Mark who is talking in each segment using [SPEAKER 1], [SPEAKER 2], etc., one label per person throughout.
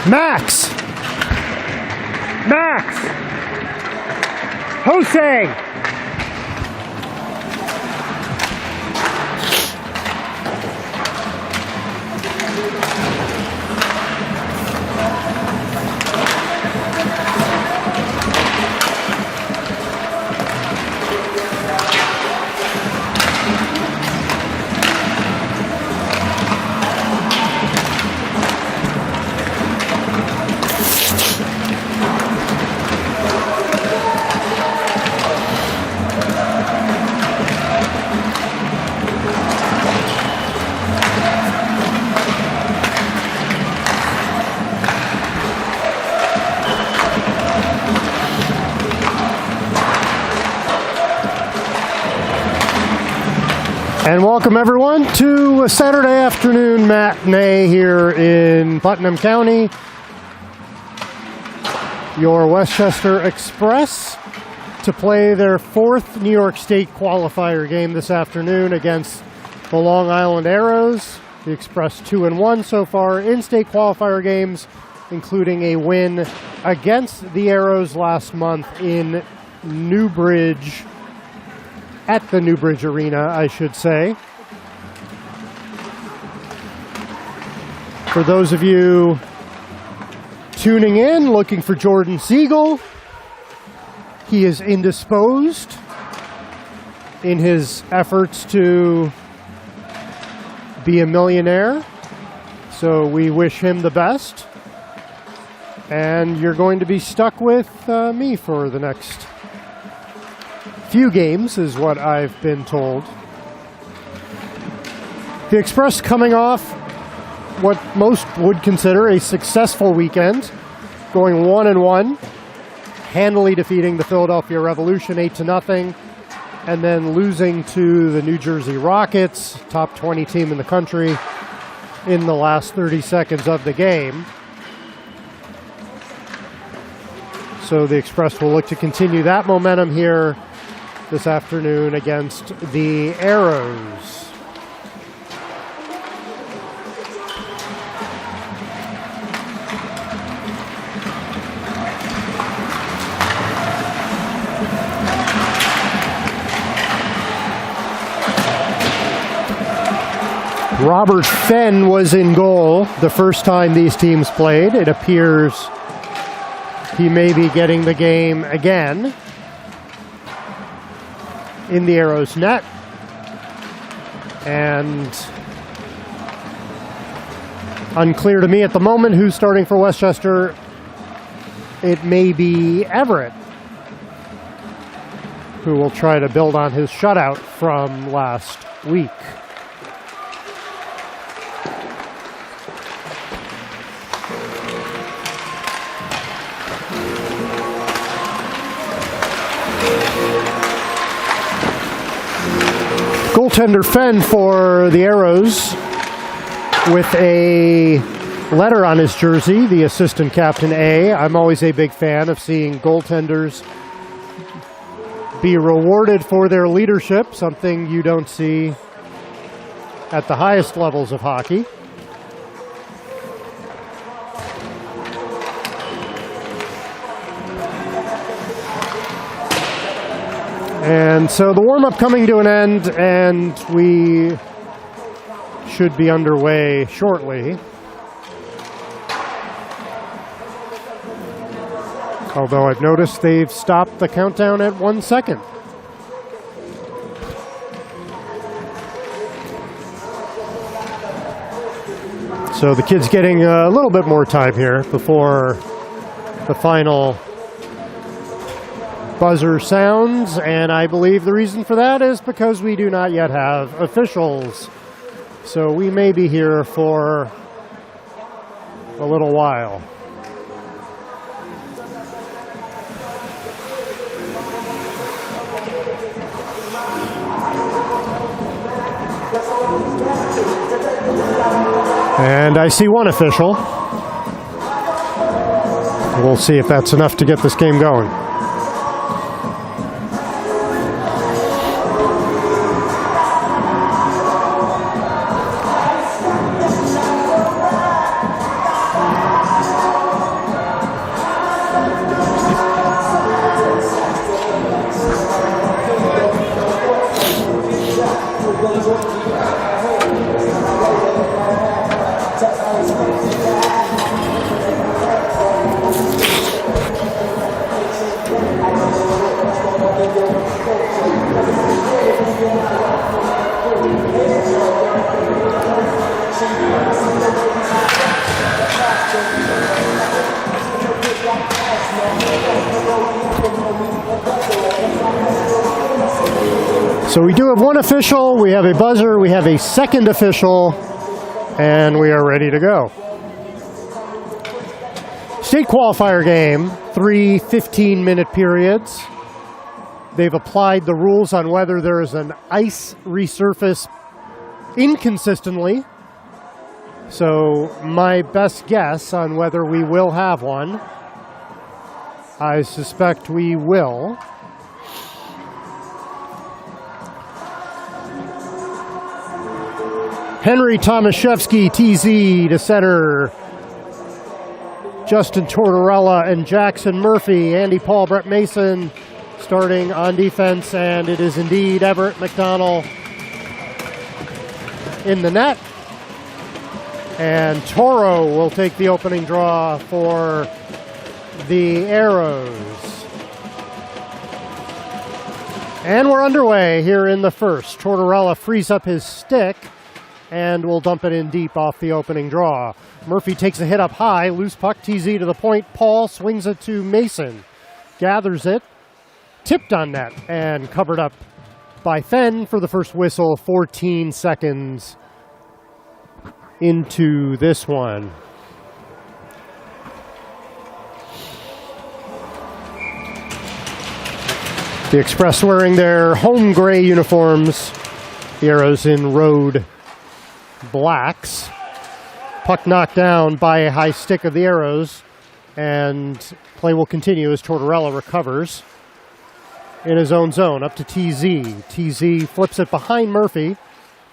[SPEAKER 1] Max! Max! Jose! And welcome everyone to a Saturday afternoon matinee here in Putnam County. Your Westchester Express to play their fourth New York State qualifier game this afternoon against the Long Island Arrows. The Express 2-1 so far in state qualifier games, including a win against the Arrows last month in Newbridge, at the Newbridge Arena, I should say. For those of you tuning in, looking for Jordan Siegel, he is indisposed in his efforts to be a millionaire. So we wish him the best. And you're going to be stuck with me for the next few games, is what I've been told. The Express coming off what most would consider a successful weekend, going 1-1, handily defeating the Philadelphia Revolution 8-0, and then losing to the New Jersey Rockets, top 20 team in the country, in the last 30 seconds of the game. So the Express will look to continue that momentum here this afternoon against the Arrows. Robert Fenn was in goal the first time these teams played. It appears he may be getting the game again in the Arrows net. And unclear to me at the moment who's starting for Westchester. It may be Everett, who will try to build on his shutout from last week. Goaltender Fenn for the Arrows with a letter on his jersey, the assistant captain A. I'm always a big fan of seeing goaltenders be rewarded for their leadership, something you don't see at the highest levels of hockey. And so the warm-up coming to an end, and we should be underway shortly. Although I've noticed they've stopped the countdown at 1 second. So the kids getting a little bit more time here before the final buzzer sounds, and I believe the reason for that is because we do not yet have officials. So we may be here for a little while. And I see one official. We'll see if that's enough to get this game going. So we do have one official, we have a buzzer, we have a second official, and we are ready to go. State qualifier game, 3 15-minute periods. They've applied the rules on whether there is an ice resurface inconsistently. So my best guess on whether we will have one, I suspect we will. Henry Tomaszewski, TZ to center. Justin Tortorella and Jackson Murphy. Andy Paul, Brett Mason starting on defense. And it is indeed Everett McDonald in the net. And Toro will take the opening draw for the Arrows. And we're underway here in the first. Tortorella frees up his stick and will dump it in deep off the opening draw. Murphy takes a hit up high, loose puck, TZ to the point. Paul swings it to Mason, gathers it, tipped on net, and covered up by Fenn for the first whistle, 14 seconds into this one. The Express wearing their home gray uniforms, the Arrows in road blacks. Puck knocked down by a high stick of the Arrows, and play will continue as Tortorella recovers in his own zone up to TZ. TZ flips it behind Murphy.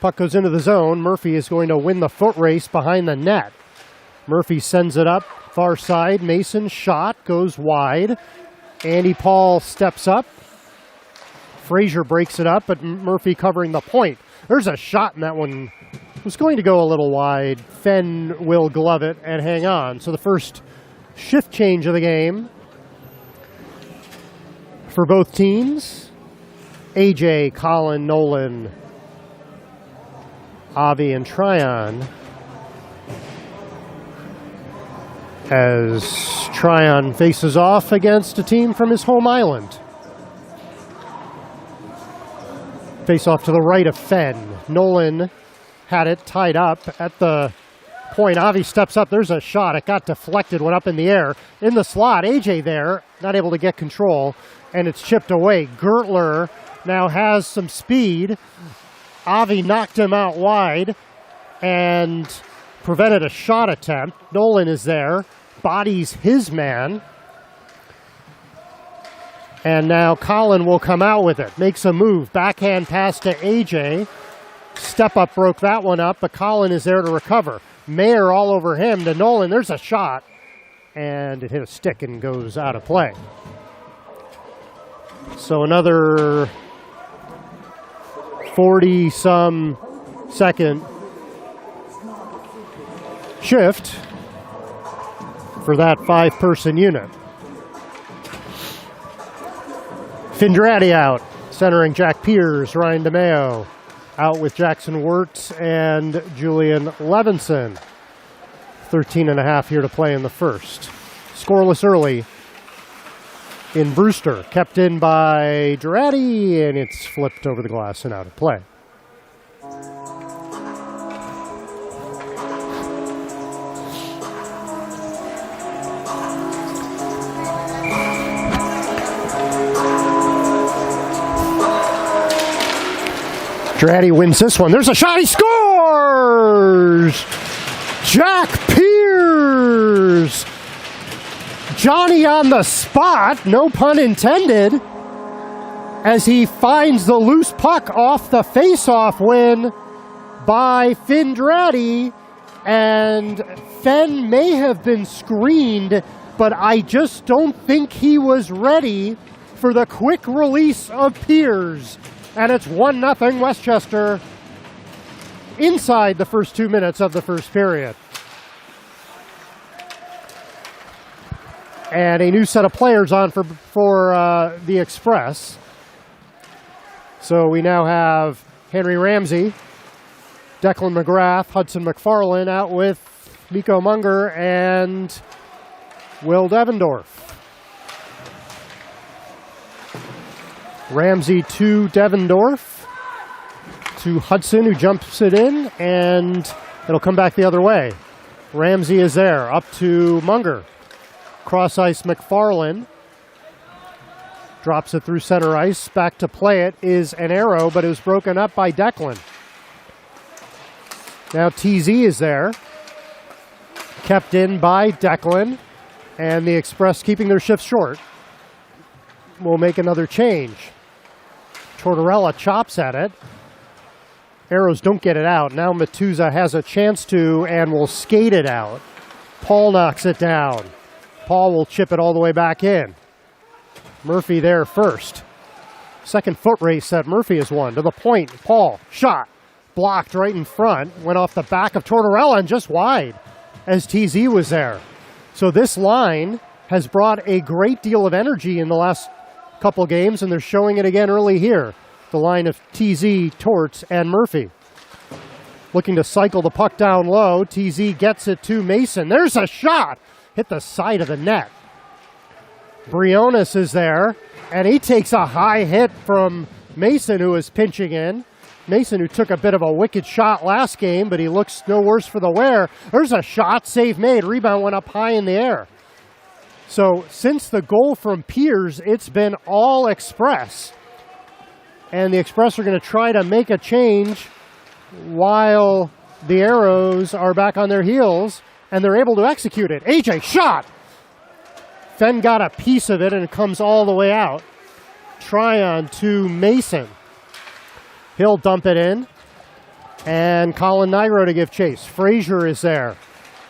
[SPEAKER 1] Puck goes into the zone. Murphy is going to win the foot race behind the net. Murphy sends it up far side. Mason shot goes wide. Andy Paul steps up. Frazier breaks it up, but Murphy covering the point. There's a shot in that one. Was going to go a little wide. Fenn will glove it and hang on. So the first shift change of the game for both teams. AJ, Colin, Nolan, Avi, and Tryon. As Tryon faces off against a team from his home island. Face off to the right of Fenn. Nolan had it tied up at the point. Avi steps up. There's a shot. It got deflected, went up in the air. In the slot, AJ there, not able to get control, and it's chipped away. Gertler now has some speed. Avi knocked him out wide and prevented a shot attempt. Nolan is there, bodies his man. And now Colin will come out with it. Makes a move. Backhand pass to AJ. Step up broke that one up, but Colin is there to recover. Mayer all over him to Nolan. There's a shot. And it hit a stick and goes out of play. So another 40-some second shift for that 5-person unit. Findrati out, centering Jack Piers, Ryan DeMeo. Out with Jackson Wirtz and Julian Levinson. 13 and a half here to play in the first. Scoreless early in Brewster. Kept in by Girardi, and it's flipped over the glass and out of play. Girardi wins this one. There's a shot. He scores! Jack Piers! Johnny on the spot, no pun intended, as he finds the loose puck off the face-off win by Findrati. And Fenn may have been screened, but I just don't think he was ready for the quick release of Piers. And it's 1-0 Westchester inside the first 2 minutes of the first period. And a new set of players on for the Express. So we now have Henry Ramsey, Declan McGrath, Hudson McFarlane out with Miko Munger and Will Devendorf. Ramsey to Devendorf, to Hudson, who jumps it in, and it'll come back the other way. Ramsey is there, up to Munger. Cross ice McFarlane. Drops it through center ice. Back to play it is an arrow, but it was broken up by Declan. Now TZ is there. Kept in by Declan. And the Express keeping their shift short. Will make another change. Tortorella chops at it. Arrows don't get it out. Now Matuza has a chance to and will skate it out. Paul knocks it down. Paul will chip it all the way back in. Murphy there first. Second foot race that Murphy has won. To the point, Paul, shot. Blocked right in front. Went off the back of Tortorella and just wide as TZ was there. So this line has brought a great deal of energy in the last couple games, and they're showing it again early here. The line of TZ, Torts, and Murphy. Looking to cycle the puck down low. TZ gets it to Mason. There's a shot! Hit the side of the net. Briones is there, and he takes a high hit from Mason, who is pinching in. Mason, who took a bit of a wicked shot last game, but he looks no worse for the wear. There's a shot, save made. Rebound went up high in the air. So since the goal from Piers, it's been all Express. And the Express are going to try to make a change while the Arrows are back on their heels. And they're able to execute it. AJ, shot! Fenn got a piece of it, and it comes all the way out. Tryon to Mason. He'll dump it in. And Colin Nigro to give chase. Frazier is there.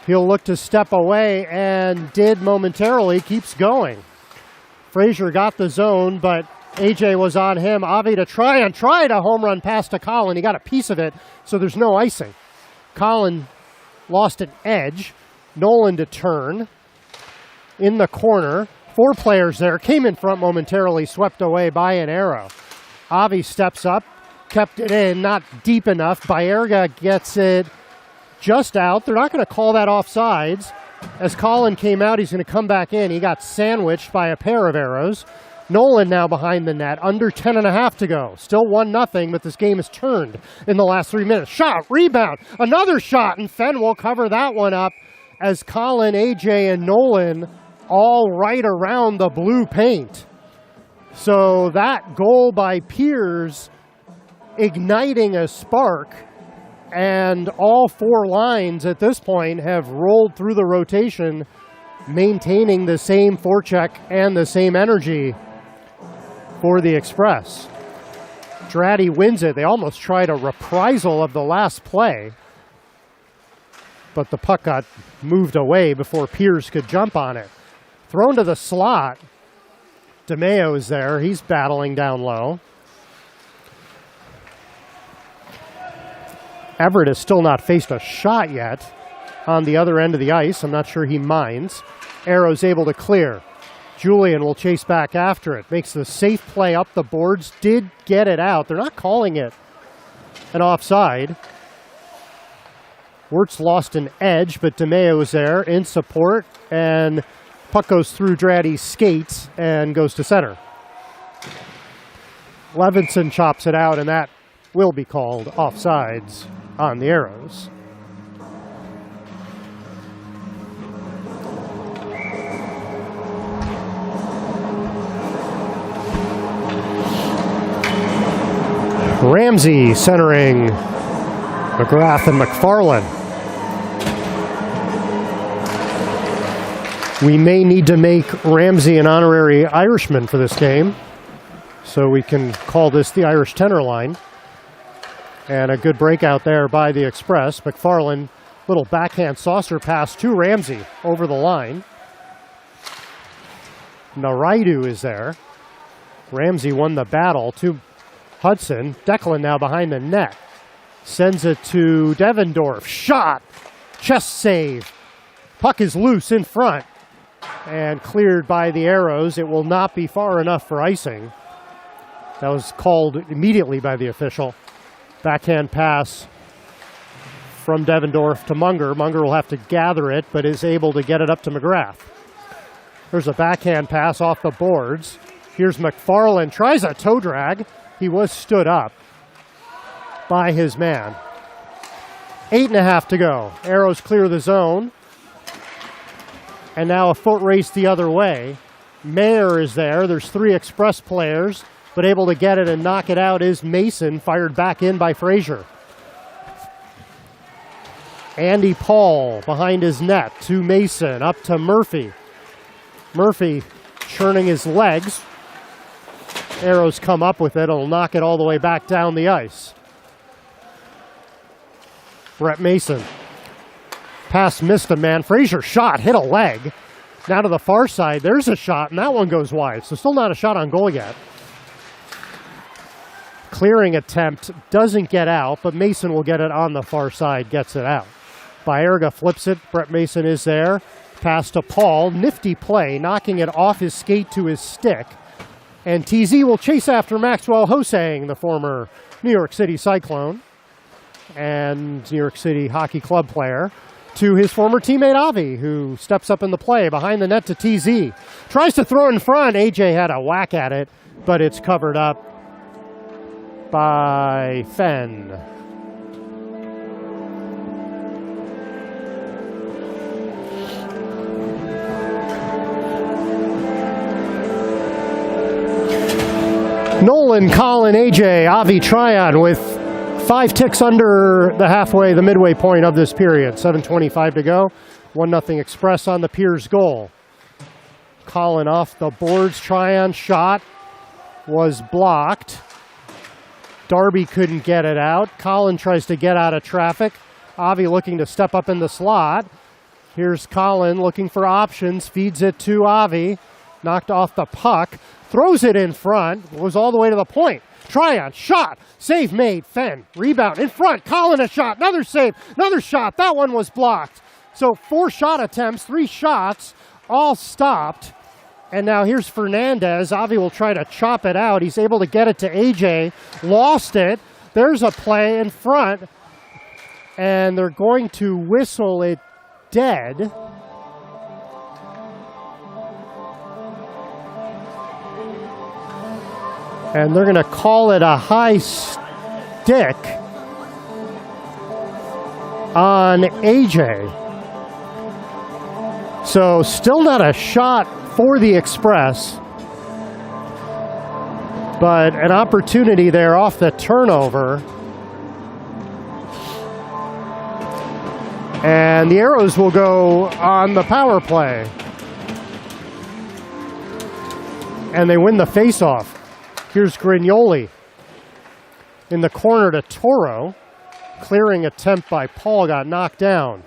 [SPEAKER 1] He'll look to step away, and did momentarily. Keeps going. Frazier got the zone, but AJ was on him. Avi to Tryon. Tried a home run pass to Colin. He got a piece of it, so there's no icing. Colin lost an edge. Nolan to turn. In the corner. 4 players there. Came in front momentarily. Swept away by an arrow. Avi steps up. Kept it in. Not deep enough. Baerga gets it just out. They're not going to call that offsides. As Colin came out, he's going to come back in. He got sandwiched by a pair of arrows. Nolan now behind the net, under 10.5 to go. Still 1-0, but this game has turned in the last 3 minutes. Shot, rebound, another shot, and Fenn will cover that one up as Colin, AJ, and Nolan all right around the blue paint. So that goal by Piers igniting a spark, and all 4 lines at this point have rolled through the rotation, maintaining the same forecheck and the same energy for the Express. Dratty wins it. They almost tried a reprisal of the last play, but the puck got moved away before Piers could jump on it. Thrown to the slot. DeMeo is there. He's battling down low. Everett has still not faced a shot yet on the other end of the ice. I'm not sure he minds. Arrow's able to clear. Julian will chase back after it. Makes the safe play up the boards. Did get it out. They're not calling it an offside. Wirtz lost an edge, but DeMeo is there in support. And puck goes through Dratty's skates and goes to center. Levinson chops it out, and that will be called offsides on the Arrows. Ramsey centering McGrath and McFarlane. We may need to make Ramsey an honorary Irishman for this game, so we can call this the Irish tenor line. And a good breakout there by the Express. McFarlane, little backhand saucer pass to Ramsey over the line. Naraidu is there. Ramsey won the battle to Hudson. Declan now behind the net. Sends it to Devendorf. Shot. Chest save. Puck is loose in front and cleared by the Arrows. It will not be far enough for icing. That was called immediately by the official. Backhand pass from Devendorf to Munger. Munger will have to gather it, but is able to get it up to McGrath. There's a backhand pass off the boards. Here's McFarland. Tries a toe drag. He was stood up by his man. 8.5 to go. Arrows clear the zone. And now a foot race the other way. Mayer is there. There's 3 Express players, but able to get it and knock it out is Mason, fired back in by Frazier. Andy Paul behind his net to Mason, up to Murphy. Murphy churning his legs. Arrows come up with it. It'll knock it all the way back down the ice. Brett Mason. Pass missed a man. Frazier shot, hit a leg. Now to the far side, there's a shot, and that one goes wide. So still not a shot on goal yet. Clearing attempt doesn't get out, but Mason will get it on the far side, gets it out. Baerga flips it. Brett Mason is there. Pass to Paul. Nifty play, knocking it off his skate to his stick. And TZ will chase after Maxwell Hosang, the former New York City Cyclone and New York City Hockey Club player, to his former teammate Avi, who steps up in the play behind the net to TZ. Tries to throw it in front. AJ had a whack at it, but it's covered up by Fenn. Nolan, Colin, AJ, Avi, Tryon with 5 ticks under the midway point of this period. 7:25 to go. 1-0 Express on the Piers goal. Colin off the boards. Tryon shot was blocked. Darby couldn't get it out. Colin tries to get out of traffic. Avi looking to step up in the slot. Here's Colin looking for options. Feeds it to Avi. Knocked off the puck. Throws it in front. Goes all the way to the point. Tryon, shot, save made, Fenn, rebound, in front, Colin a shot, another save, another shot, that one was blocked. So 4 shot attempts, 3 shots, all stopped. And now here's Fernandez. Avi will try to chop it out. He's able to get it to AJ, lost it. There's a play in front, and they're going to whistle it dead. And they're going to call it a high stick on AJ. So still not a shot for the Express, but an opportunity there off the turnover. And the Arrows will go on the power play. And they win the faceoff. Here's Grignoli in the corner to Toro. Clearing attempt by Paul got knocked down.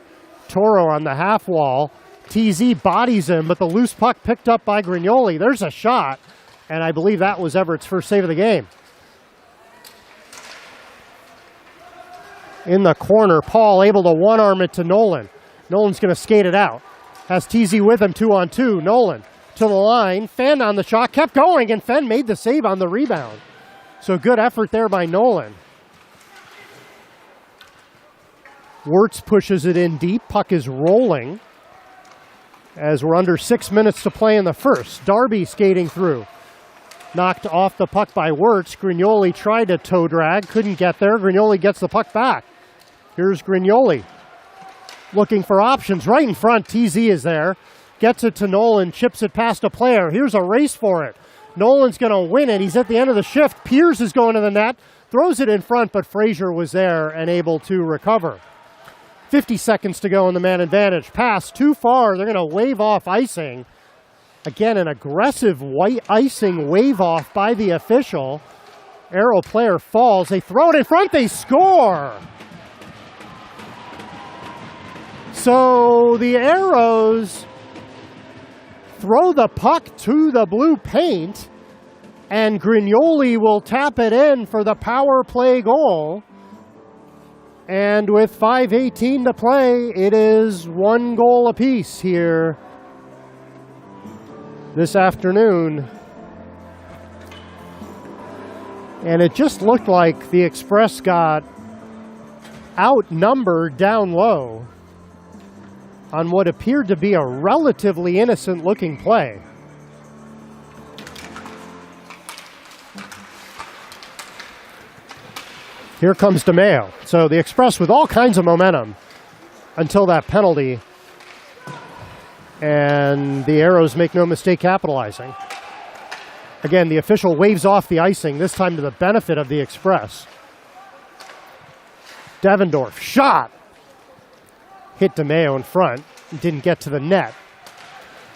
[SPEAKER 1] Toro on the half wall. TZ bodies him, but the loose puck picked up by Grignoli. There's a shot, and I believe that was Everett's first save of the game. In the corner, Paul able to one-arm it to Nolan. Nolan's going to skate it out. Has TZ with him 2-on-2. Nolan to the line. Fenn on the shot, kept going, and Fenn made the save on the rebound. So good effort there by Nolan. Wirtz pushes it in deep. Puck is rolling as we're under 6 minutes to play in the first. Darby skating through. Knocked off the puck by Wirtz. Grignoli tried to toe drag, couldn't get there. Grignoli gets the puck back. Here's Grignoli looking for options right in front. TZ is there. Gets it to Nolan, chips it past a player. Here's a race for it. Nolan's going to win it. He's at the end of the shift. Piers is going to the net. Throws it in front, but Frazier was there and able to recover. 50 seconds to go in the man advantage. Pass too far. They're going to wave off icing. Again, an aggressive white icing wave off by the official. Arrow player falls. They throw it in front. They score. So the Arrows throw the puck to the blue paint, and Grignoli will tap it in for the power play goal. And with 5:18 to play, it is 1 goal apiece here this afternoon. And it just looked like the Express got outnumbered down low on what appeared to be a relatively innocent-looking play. Here comes DeMeo. So the Express with all kinds of momentum until that penalty. And the Arrows make no mistake capitalizing. Again, the official waves off the icing, this time to the benefit of the Express. Devendorf, shot! Hit DeMeo in front, didn't get to the net.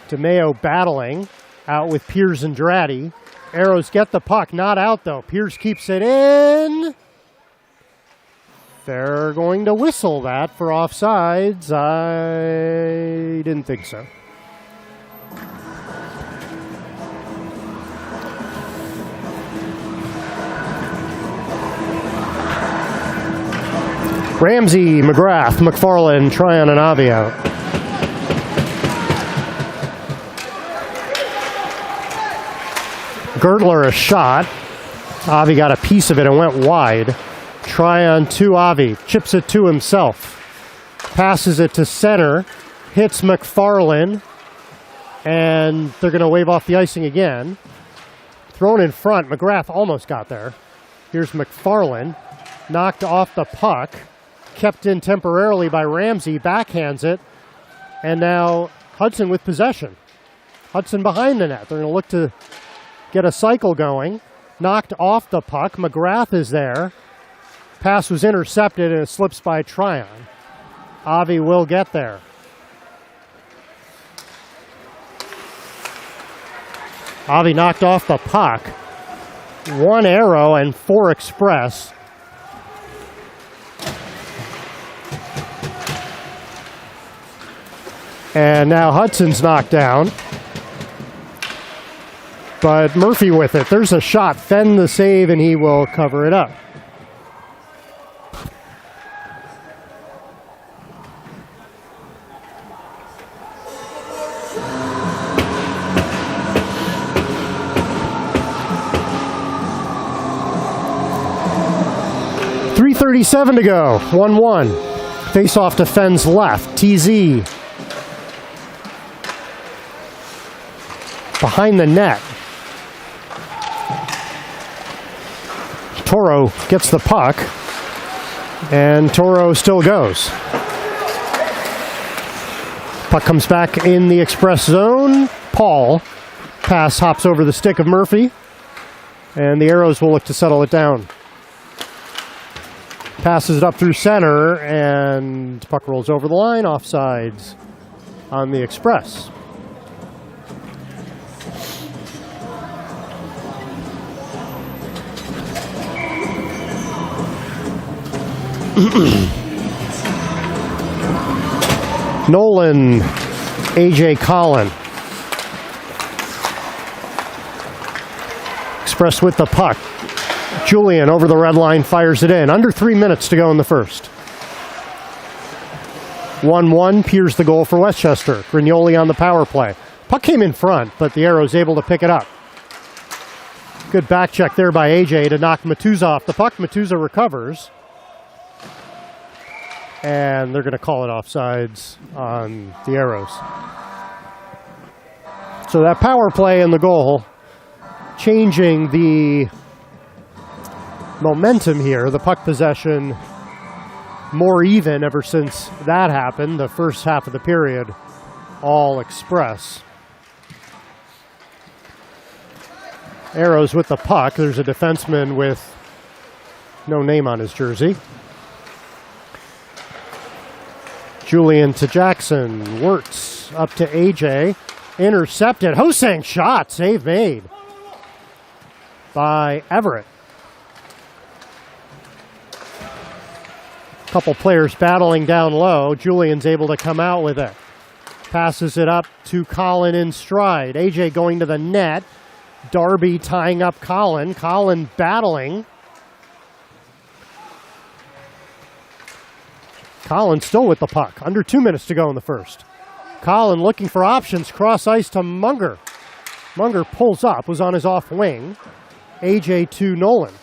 [SPEAKER 1] DeMeo battling, out with Piers and Dratty. Arrows get the puck, not out though. Piers keeps it in. They're going to whistle that for offsides. I didn't think so. Ramsey, McGrath, McFarland, Tryon, and Avi out. Gertler a shot. Avi got a piece of it and went wide. Tryon to Avi, chips it to himself. Passes it to center, hits McFarland, and they're going to wave off the icing again. Thrown in front, McGrath almost got there. Here's McFarland, knocked off the puck. Kept in temporarily by Ramsey, backhands it, and now Hudson with possession. Hudson behind the net. They're going to look to get a cycle going. Knocked off the puck. McGrath is there. Pass was intercepted and it slips by Tryon. Avi will get there. Avi knocked off the puck. 1 Arrow and 4 Express. And now Hudson's knocked down. But Murphy with it. There's a shot. Fenn the save, and he will cover it up. .337 to go. 1-1. Face-off to Fenn's left. TZ. Behind the net. Toro gets the puck, and Toro still goes. Puck comes back in the Express zone. Paul. Pass hops over the stick of Murphy, and the Arrows will look to settle it down. Passes it up through center, and puck rolls over the line. Offsides on the Express. Nolan, AJ Collin. Express with the puck. Julian over the red line fires it in. Under 3 minutes to go in the first. 1-1, Piers the goal for Westchester. Grignoli on the power play. Puck came in front, but the Arrows able to pick it up. Good back check there by AJ to knock Matuza off the puck. Matuza recovers. And they're going to call it offsides on the Arrows. So that power play and the goal changing the momentum here. The puck possession more even ever since that happened. The first half of the period, all Express. Arrows with the puck. There's a defenseman with no name on his jersey. Julian to Jackson. Wirtz up to AJ. Intercepted. Hosang shot. Save made by Everett. Couple players battling down low. Julian's able to come out with it. Passes it up to Collin in stride. AJ going to the net. Darby tying up Collin. Collin battling. Collin still with the puck. Under 2 minutes to go in the first. Collin looking for options. Cross ice to Munger. Munger pulls up, was on his off wing. AJ to Nolan.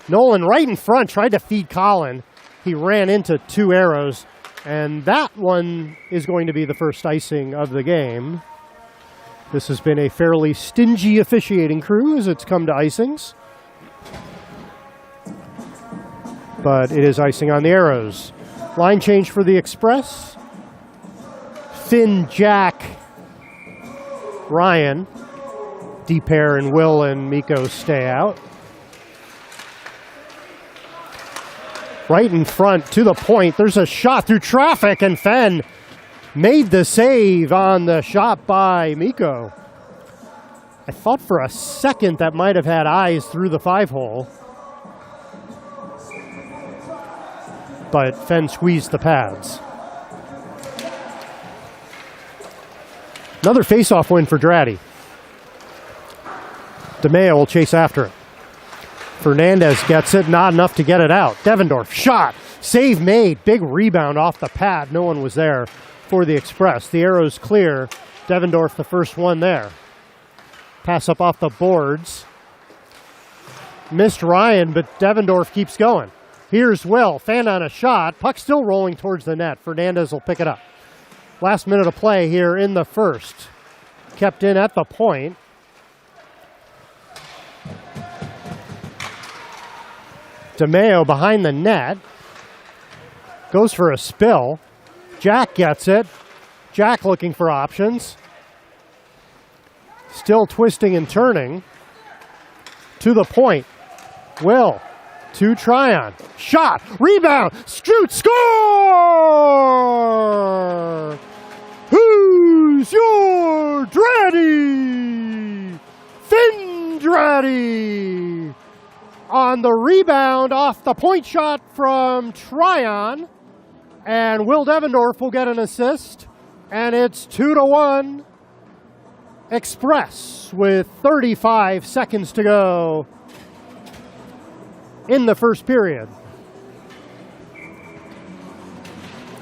[SPEAKER 1] Nolan right in front, tried to feed Collin. He ran into 2 arrows, and that one is going to be the first icing of the game. This has been a fairly stingy officiating crew as it's come to icings. But it is icing on the arrows. Line change for the Express. Finn, Jack, Ryan. D-pair and Will and Mikko stay out. Right in front to the point. There's a shot through traffic, and Fenn made the save on the shot by Mikko. I thought for a second that might have had eyes through the 5-hole. But Fenn squeezed the pads. Another face-off win for Dratty. DeMeo will chase after it. Fernandez gets it, not enough to get it out. Devendorf, shot, save made, big rebound off the pad. No one was there for the Express. The arrow's clear. Devendorf, the first one there. Pass up off the boards. Missed Ryan, but Devendorf keeps going. Here's Will, fan on a shot. Puck still rolling towards the net. Fernandez will pick it up. Last minute of play here in the first. Kept in at the point. DeMeo behind the net. Goes for a spill. Jack gets it. Jack looking for options. Still twisting and turning. To the point. Will. To Tryon. Shot. Rebound. Shoot. Score! Who's your Dratty? Finn Dratty. On the rebound off the point shot from Tryon. And Will Devendorf will get an assist. And it's 2-1 Express with 35 seconds to go in the first period.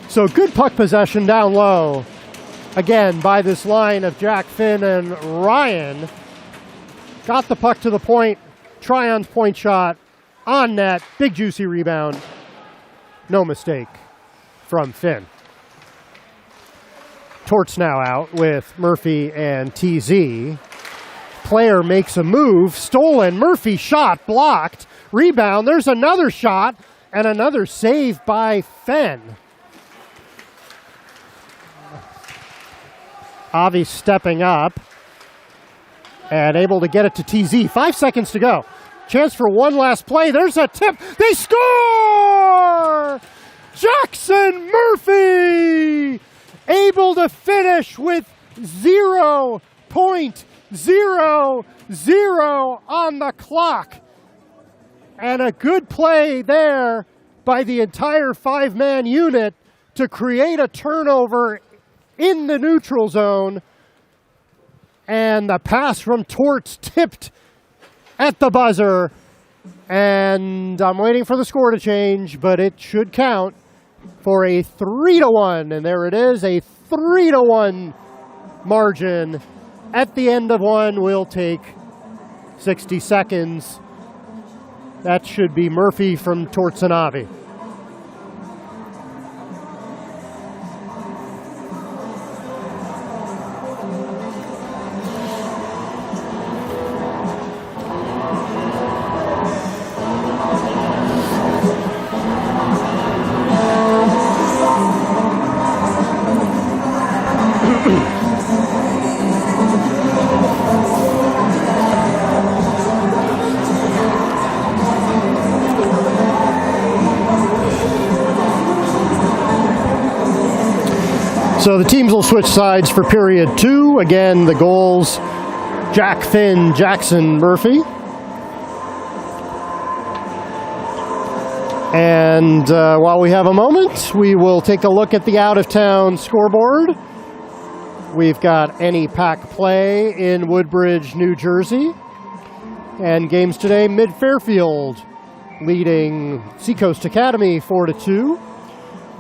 [SPEAKER 1] So good puck possession down low. Again, by this line of Jack, Finn, and Ryan. Got the puck to the point. Tryon's point shot on net. Big juicy rebound. No mistake from Finn. Torts now out with Murphy and TZ. Player makes a move. Stolen. Murphy shot. Blocked. Rebound. There's another shot. And another save by Fenn. Avi stepping up. And able to get it to TZ. 5 seconds to go. Chance for one last play. There's a tip. They score! Jackson Murphy able to finish with 0.00 on the clock. And a good play there by the entire 5-man unit to create a turnover in the neutral zone. And the pass from Torts tipped at the buzzer. And I'm waiting for the score to change, but it should count for a 3-1. And there it is, a 3-1 margin. At the end of one, we'll take 60 seconds. That should be Murphy from Torts and Avi. So the teams will switch sides for period 2. Again, the goals, Jack, Finn, Jackson, Murphy. And while we have a moment, we will take a look at the out-of-town scoreboard. We've got any pack play in Woodbridge, New Jersey. And games today, Mid-Fairfield leading Seacoast Academy 4-2.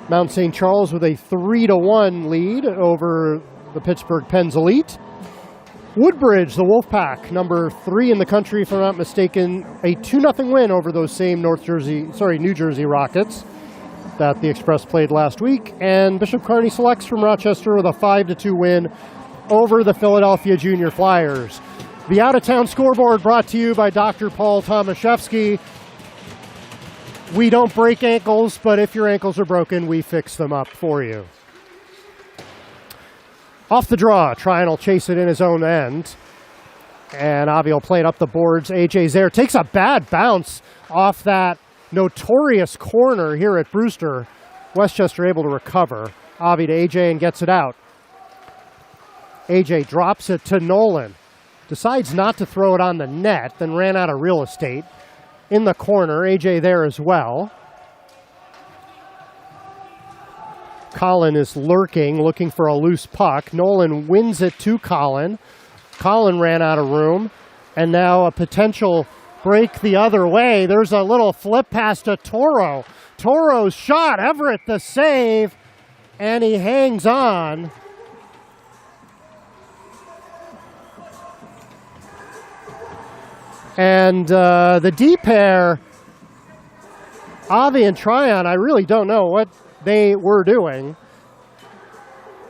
[SPEAKER 1] Mount St. Charles with a 3-1 lead over the Pittsburgh Pens Elite. Woodbridge, the Wolfpack, number 3 in the country, if I'm not mistaken, a 2-0 win over those same New Jersey Rockets that the Express played last week. And Bishop Kearney Selects from Rochester with a 5-2 win over the Philadelphia Junior Flyers. The out-of-town scoreboard brought to you by Dr. Paul Tomaszewski. We don't break ankles, but if your ankles are broken, we fix them up for you. Off the draw, Tryon will chase it in his own end. And Avi will play it up the boards. AJ's there. Takes a bad bounce off that notorious corner here at Brewster. Westchester able to recover. Avi to AJ and gets it out. AJ drops it to Nolan. Decides not to throw it on the net, then ran out of real estate. In the corner, AJ there as well. Colin is lurking, looking for a loose puck. Nolan wins it to Colin. Colin ran out of room. And now a potential break the other way. There's a little flip pass to Toro. Toro's shot, Everett the save, and he hangs on. And the D pair, Avi and Tryon, I really don't know what they were doing.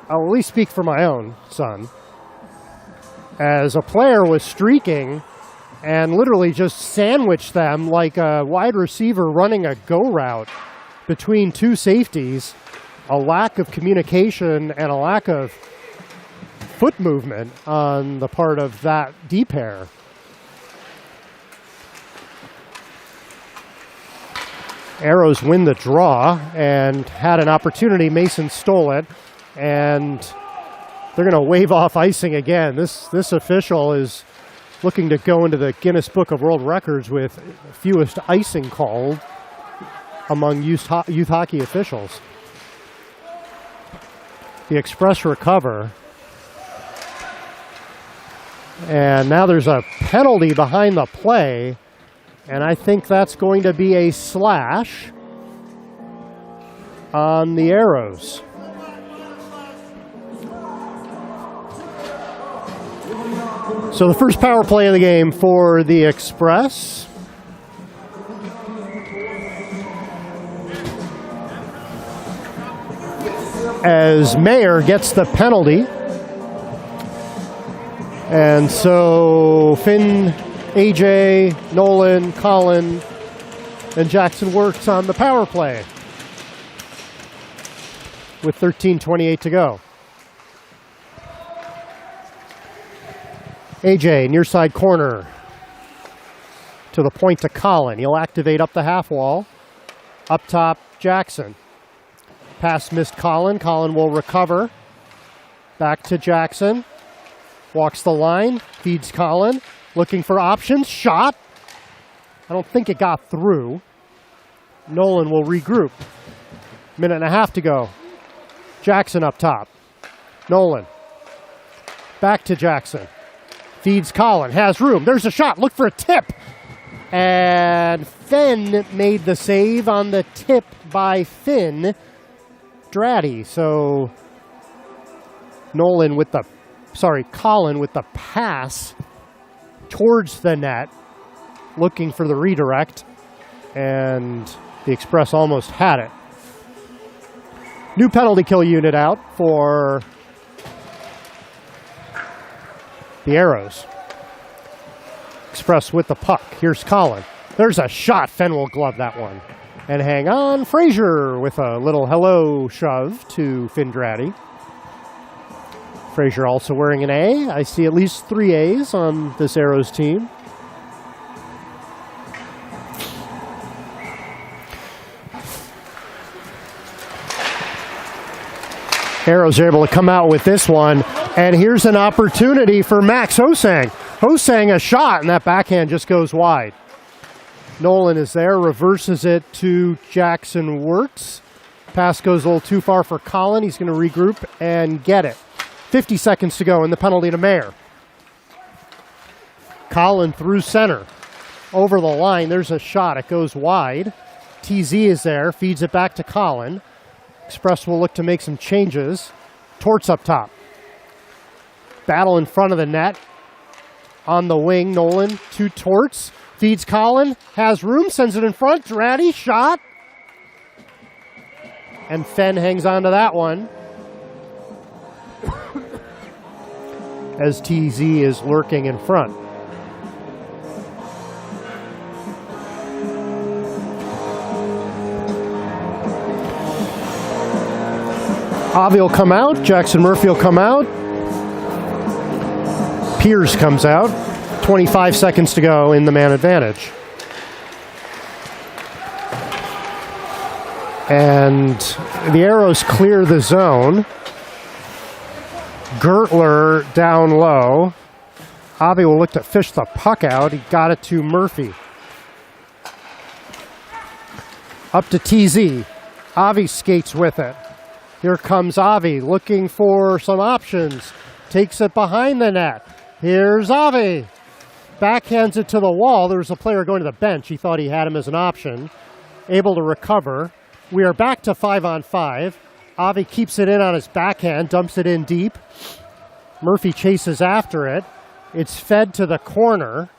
[SPEAKER 1] I'll at least speak for my own son. As a player was streaking and literally just sandwiched them like a wide receiver running a go route between two safeties. A lack of communication and a lack of foot movement on the part of that D pair. Arrows win the draw and had an opportunity. Mason stole it, and they're going to wave off icing again. This official is looking to go into the Guinness Book of World Records with fewest icing called among youth hockey officials. The Express recover. And now there's a penalty behind the play. And I think that's going to be a slash on the Arrows. So the first power play of the game for the Express. As Mayer gets the penalty. And so Finn, AJ, Nolan, Colin, and Jackson works on the power play with 13:28 to go. AJ, near side corner to the point to Colin. He'll activate up the half wall. Up top, Jackson. Pass missed Colin. Colin will recover. Back to Jackson. Walks the line, feeds Colin. Looking for options. Shot. I don't think it got through. Nolan will regroup. Minute and a half to go. Jackson up top. Nolan. Back to Jackson. Feeds Colin. Has room. There's a shot. Look for a tip. And Finn made the save on the tip by Finn Dratty. So Colin with the pass towards the net, looking for the redirect, and the Express almost had it. New penalty kill unit out for the Arrows. Express with the puck. Here's Colin. There's a shot. Fenn will glove that one. And hang on. Frazier with a little hello shove to Finn Dratty. Frazier also wearing an A. I see at least 3 A's on this Arrows team. Arrows are able to come out with this one. And here's an opportunity for Max Hosang. Hosang a shot, and that backhand just goes wide. Nolan is there, reverses it to Jackson Wirtz. Pass goes a little too far for Colin. He's going to regroup and get it. 50 seconds to go in the penalty to Mayer. Colin through center. Over the line, there's a shot. It goes wide. TZ is there, feeds it back to Colin. Express will look to make some changes. Torts up top. Battle in front of the net. On the wing, Nolan to Torts. Feeds Colin. Has room. Sends it in front. Dratty. Shot. And Fenn hangs on to that one. As TZ is lurking in front. Avi will come out. Jackson Murphy will come out. Piers comes out. 25 seconds to go in the man advantage. And the Arrows clear the zone. Gertler down low. Avi will look to fish the puck out. He got it to Murphy. Up to TZ. Avi skates with it. Here comes Avi looking for some options. Takes it behind the net. Here's Avi. Backhands it to the wall. There was a player going to the bench. He thought he had him as an option. Able to recover. We are back to 5-on-5. Avi keeps it in on his backhand. Dumps it in deep. Murphy chases after it. It's fed to the corner.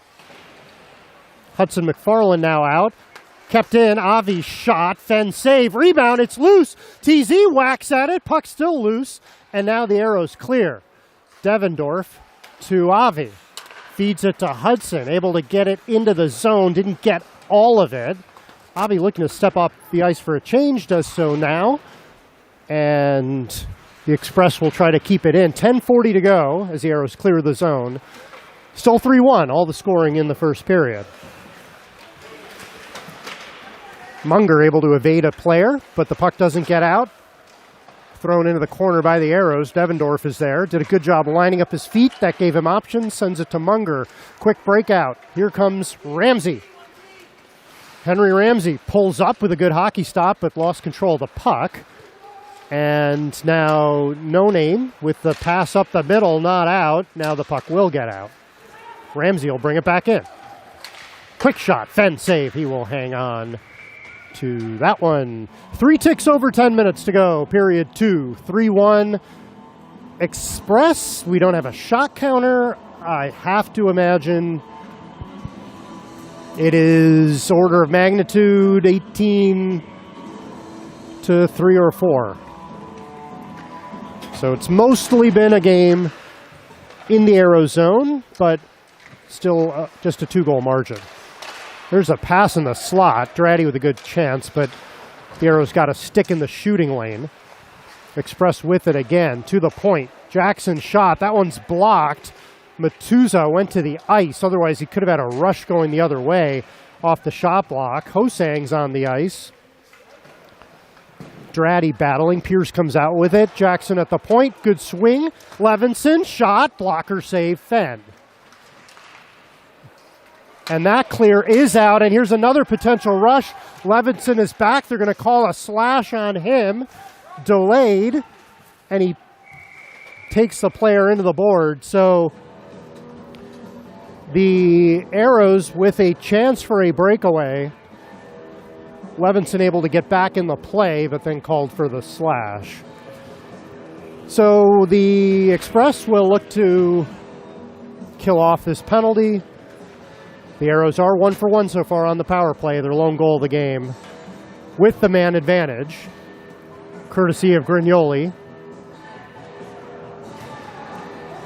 [SPEAKER 1] Hudson McFarland now out. Kept in, Avi shot, Fenn save, rebound, it's loose. TZ whacks at it, puck still loose, and now the Arrows clear. Devendorf to Avi. Feeds it to Hudson, able to get it into the zone, didn't get all of it. Avi looking to step up the ice for a change, does so now. And the Express will try to keep it in. 10:40 to go as the Arrows clear the zone. Still 3-1, all the scoring in the first period. Munger able to evade a player, but the puck doesn't get out. Thrown into the corner by the Arrows. Devendorf is there. Did a good job lining up his feet. That gave him options. Sends it to Munger. Quick breakout. Here comes Ramsey. Henry Ramsey pulls up with a good hockey stop, but lost control of the puck. And now No Name with the pass up the middle, not out. Now the puck will get out. Ramsey will bring it back in. Quick shot. Fenn save. He will hang on to that one. 3 ticks over 10 minutes to go. Period 2. 3-1 Express. We don't have a shot counter. I have to imagine it is order of magnitude 18 to 3 or 4. So it's mostly been a game in the Arrow zone, but still just a 2-goal margin. There's a pass in the slot. Dratty with a good chance, but the Arrows got a stick in the shooting lane. Express with it again, to the point. Jackson shot. That one's blocked. Matuza went to the ice. Otherwise, he could have had a rush going the other way off the shot block. Hosang's on the ice. Dratty battling. Pierce comes out with it. Jackson at the point. Good swing. Levinson shot. Blocker save. Fenn. And that clear is out, and here's another potential rush. Levinson is back. They're going to call a slash on him. Delayed, and he takes the player into the board. So the Arrows with a chance for a breakaway. Levinson able to get back in the play, but then called for the slash. So the Express will look to kill off this penalty. The Arrows are 1 for 1 so far on the power play, their lone goal of the game, with the man advantage, courtesy of Grignoli.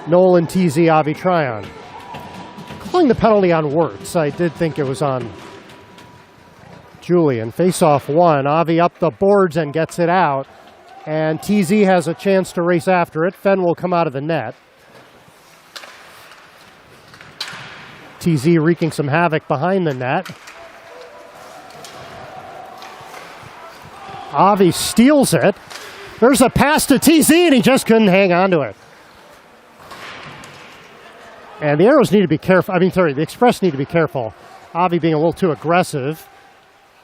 [SPEAKER 1] Nolan, TZ, Avi Tryon. Calling the penalty on Wirtz. I did think it was on Julian. Face-off 1. Avi up the boards and gets it out. And TZ has a chance to race after it. Fenn will come out of the net. TZ wreaking some havoc behind the net. Avi steals it. There's a pass to TZ, and he just couldn't hang on to it. And the Arrows need to be careful. The Express need to be careful. Avi being a little too aggressive.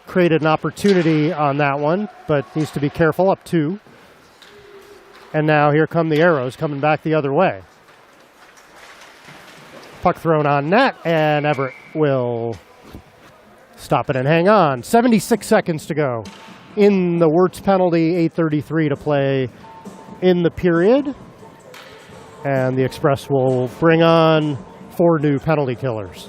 [SPEAKER 1] Created an opportunity on that one, but needs to be careful. Up 2. And now here come the Arrows coming back the other way. Puck thrown on net, and Everett will stop it and hang on. 76 seconds to go in the Wirtz penalty, 8:33 to play in the period. And the Express will bring on 4 new penalty killers.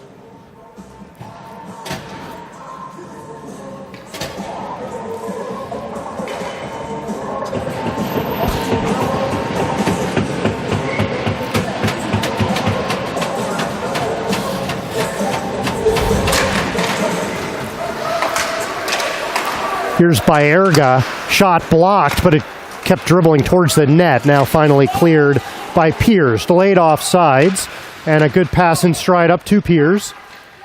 [SPEAKER 1] Here's Baerga, shot blocked, but it kept dribbling towards the net, now finally cleared by Piers. Delayed offsides, and a good pass in stride up to Piers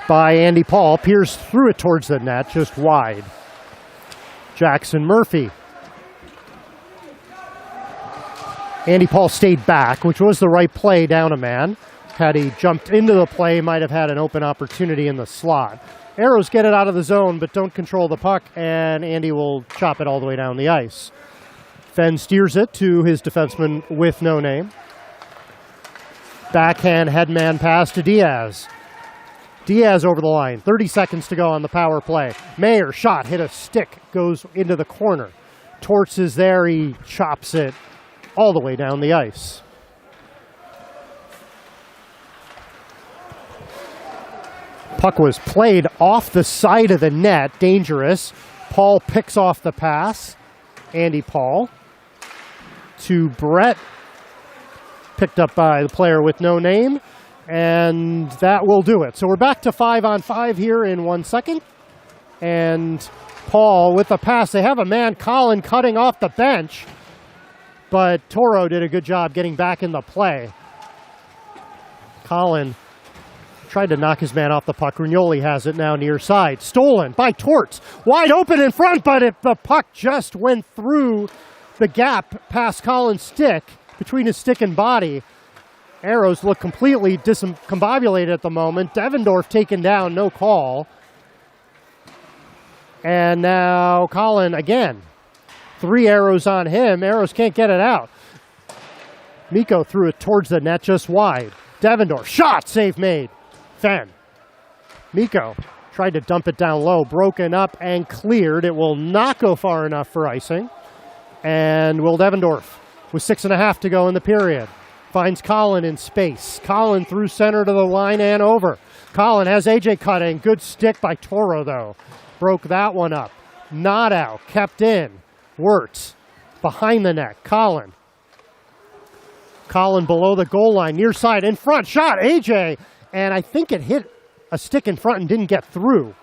[SPEAKER 1] by Andy Paul. Piers threw it towards the net, just wide. Jackson Murphy. Andy Paul stayed back, which was the right play down a man. Had he jumped into the play, might have had an open opportunity in the slot. Arrows get it out of the zone, but don't control the puck, and Andy will chop it all the way down the ice. Fenn steers it to his defenseman with no name. Backhand headman pass to Diaz. Diaz over the line. 30 seconds to go on the power play. Mayer shot, hit a stick, goes into the corner. Torts is there. He chops it all the way down the ice. Puck was played off the side of the net. Dangerous. Paul picks off the pass. Andy Paul to Brett. Picked up by the player with no name. And that will do it. So we're back to 5-on-5 here in 1 second. And Paul with the pass. They have a man, Colin, cutting off the bench. But Toro did a good job getting back in the play. Colin tried to knock his man off the puck. Grignoli has it now near side. Stolen by Torts. Wide open in front, but the puck just went through the gap past Colin's stick, between his stick and body. Arrows look completely discombobulated at the moment. Devendorf taken down, no call. And now Colin again. 3 arrows on him. Arrows can't get it out. Mikko threw it towards the net just wide. Devendorf, shot, save made. Fenn. Mikko tried to dump it down low, broken up and cleared. It will not go far enough for icing. And Will Devendorf, with 6.5 to go in the period, finds Colin in space. Colin through center to the line and over. Colin has AJ cutting. Good stick by Toro, though. Broke that one up. Not out. Kept in. Wirtz behind the net. Colin below the goal line. Near side. In front. Shot. AJ. And I think it hit a stick in front and didn't get through.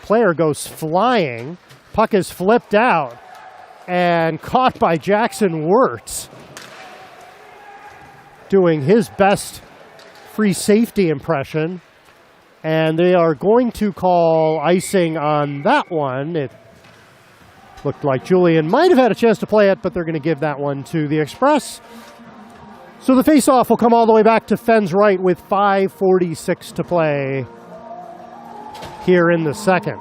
[SPEAKER 1] Player goes flying. Puck is flipped out and caught by Jackson Wirtz, doing his best free safety impression. And they are going to call icing on that one. It looked like Julian might have had a chance to play it, but they're going to give that one to the Express. So the face-off will come all the way back to Fenn's right with 5:46 to play here in the second.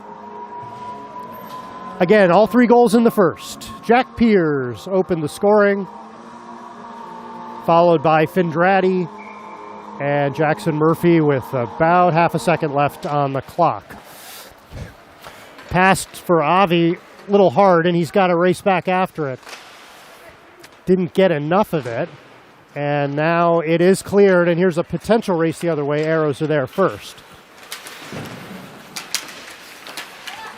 [SPEAKER 1] Again, all 3 goals in the first. Jack Piers opened the scoring, followed by Findrati and Jackson Murphy with about half a second left on the clock. Passed for Avi a little hard, and he's got to race back after it. Didn't get enough of it. And now it is cleared, and here's a potential race the other way. Arrows are there first.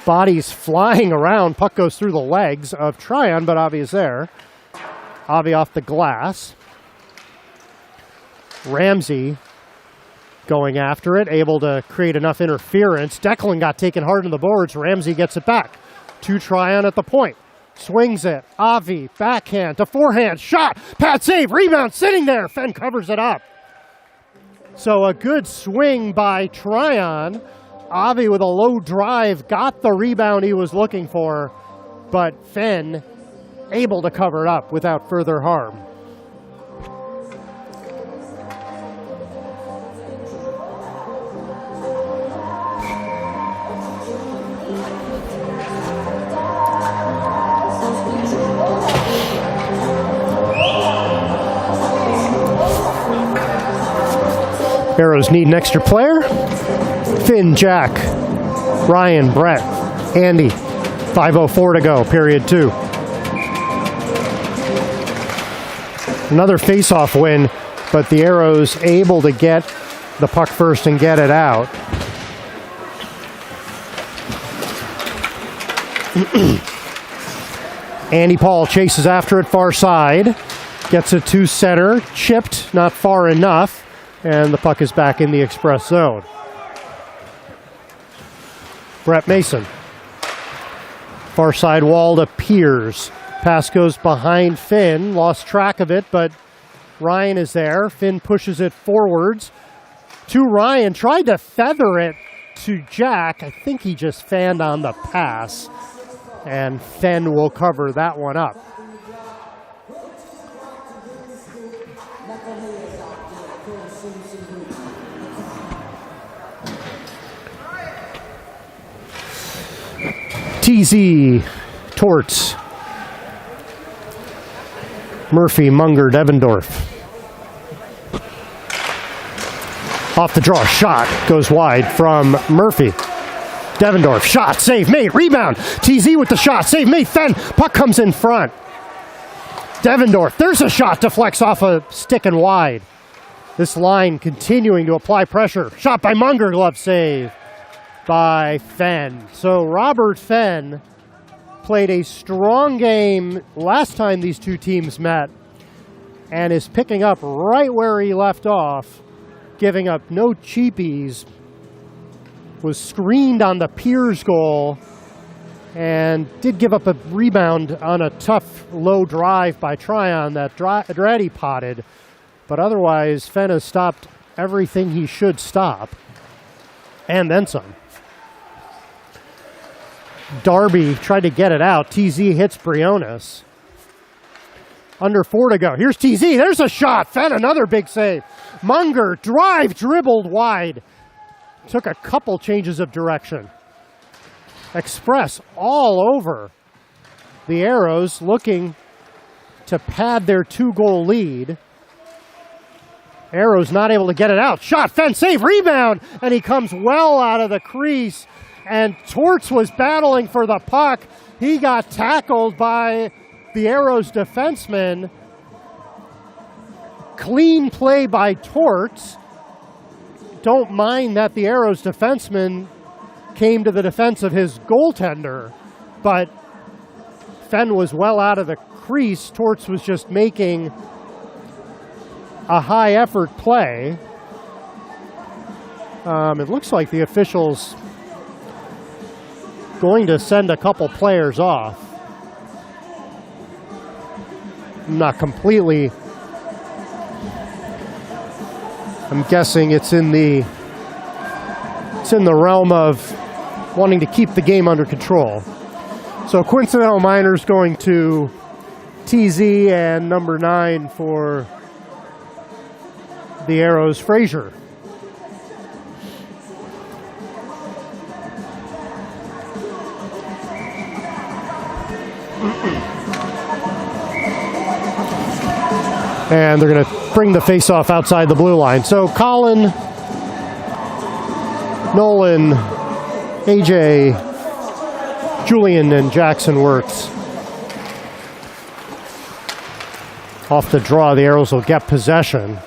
[SPEAKER 1] Bodies flying around. Puck goes through the legs of Tryon, but Avi is there. Avi off the glass. Ramsey going after it, able to create enough interference. Declan got taken hard in the boards. Ramsey gets it back to Tryon at the point. Swings it. Avi, backhand to forehand. Shot. Pat save. Rebound sitting there. Fenn covers it up. So a good swing by Tryon. Avi with a low drive got the rebound he was looking for, but Fenn able to cover it up without further harm. Arrows need an extra player. Finn, Jack, Ryan, Brett, Andy, 5:04 to go, period 2. Another face-off win, but the Arrows able to get the puck first and get it out. Andy Paul chases after it far side, gets it to center, chipped, not far enough, and the puck is back in the express zone. Brett Mason. Far side wall to Piers. Pass goes behind Finn, lost track of it, but Ryan is there. Finn pushes it forwards to Ryan, tried to feather it to Jack. I think he just fanned on the pass, and Finn will cover that one up. TZ, Torts, Murphy, Munger, Devendorf. Off the draw, shot goes wide from Murphy. Devendorf, shot, save, made, rebound. TZ with the shot, save, made, Fenn. Puck comes in front. Devendorf, there's a shot, deflects off a stick and wide. This line continuing to apply pressure. Shot by Munger, glove save by Fenn. So Robert Fenn played a strong game last time these two teams met and is picking up right where he left off, giving up no cheapies, was screened on the Piers goal, and did give up a rebound on a tough low drive by Tryon that Draddy potted. But otherwise, Fenn has stopped everything he should stop, and then some. Darby tried to get it out. TZ hits Briones. Under 4 to go. Here's TZ. There's a shot. Fenn, another big save. Munger, drive, dribbled wide. Took a couple changes of direction. Express all over the Arrows, looking to pad their 2-goal lead. Arrows not able to get it out. Shot, Fenn, save, rebound, and he comes well out of the crease. And Torts was battling for the puck. He got tackled by the Arrows defenseman. Clean play by Torts. Don't mind that the Arrows defenseman came to the defense of his goaltender, but Fenn was well out of the crease. Torts was just making a high-effort play. It looks like the officials going to send a couple players off. Not completely. I'm guessing it's in the realm of wanting to keep the game under control. So coincidental minors going to TZ and number 9 for the Arrows, Frazier. And they're going to bring the face-off outside the blue line. So Colin, Nolan, AJ, Julian, and Jackson Wirtz. Off the draw, the Arrows will get possession.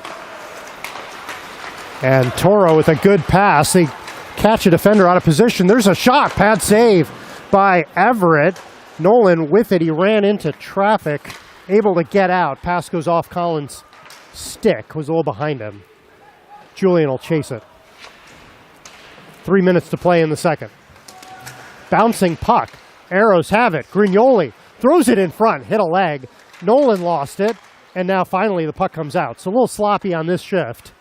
[SPEAKER 1] And Toro with a good pass. They catch a defender out of position. There's a shot. Pad save by Everett. Nolan with it. He ran into traffic. Able to get out. Pass goes off Collins' stick. Was a little behind him. Julian will chase it. 3 minutes to play in the second. Bouncing puck. Arrows have it. Grignoli throws it in front. Hit a leg. Nolan lost it. And now finally the puck comes out. So a little sloppy on this shift.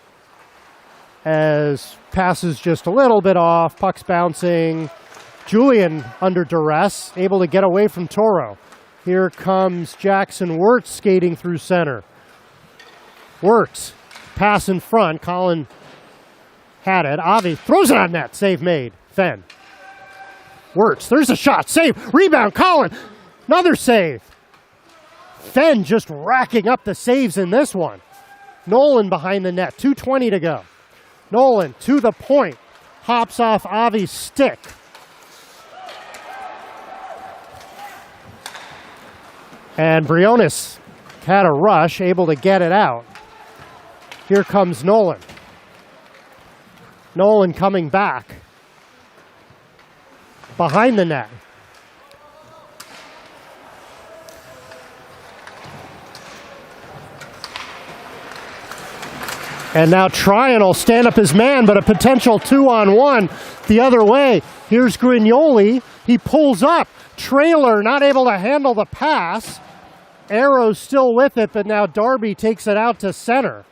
[SPEAKER 1] As passes just a little bit off. Puck's bouncing. Julian under duress. Able to get away from Toro. Here comes Jackson Wirtz skating through center. Wirtz, pass in front. Colin had it. Avi throws it on net. Save made. Fenn. Wirtz, there's a shot. Save. Rebound. Colin. Another save. Fenn just racking up the saves in this one. Nolan behind the net. 2:20 to go. Nolan to the point. Hops off Avi's stick. And Briones had a rush, able to get it out. Here comes Nolan. Nolan coming back. Behind the net. And now Tryon will stand up his man, but a potential 2-on-1 the other way. Here's Grignoli. He pulls up. Trailer not able to handle the pass. Arrow's still with it, but now Darby takes it out to center.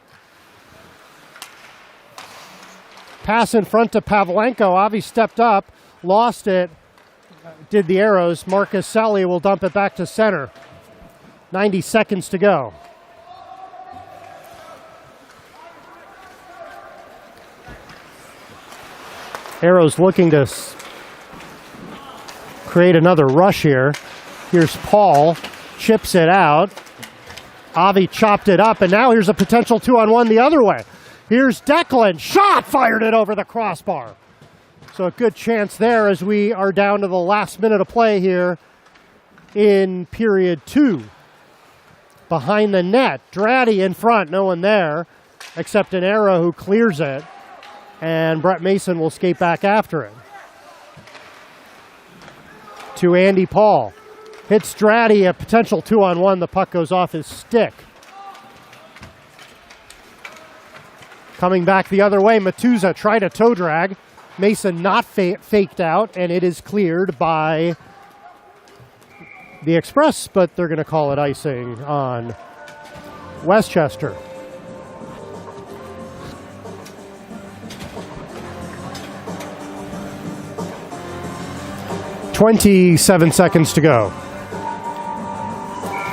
[SPEAKER 1] Pass in front to Pavlenko. Avi stepped up, lost it, did the Arrows. Marcus Selly will dump it back to center. 90 seconds to go. Arrows looking to create another rush here. Here's Paul, chips it out. Avi chopped it up, and now here's a potential 2-on-1 the other way. Here's Declan, shot, fired it over the crossbar. So a good chance there as we are down to the last minute of play here in period 2. Behind the net, Dratty in front, no one there except an Arrow who clears it. And Brett Mason will skate back after it. To Andy Paul. Hits Dratty, a potential 2-on-1. The puck goes off his stick. Coming back the other way, Matuza tried a toe drag. Mason not faked out, and it is cleared by the Express, but they're going to call it icing on Westchester. 27 seconds to go.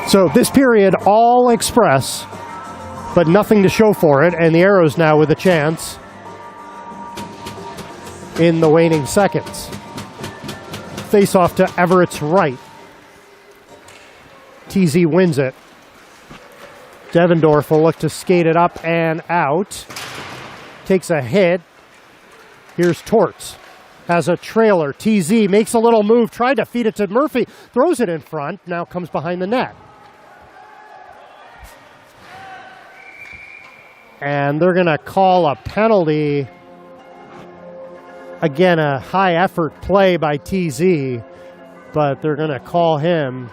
[SPEAKER 1] So this period, all Express, but nothing to show for it, and the Arrows now with a chance in the waning seconds. Face off to Everett's right. TZ wins it. Devendorf will look to skate it up and out. Takes a hit. Here's Torts. Has a trailer. TZ makes a little move, tried to feed it to Murphy, throws it in front, now comes behind the net. And they're going to call a penalty. Again, a high effort play by TZ, but they're going to call him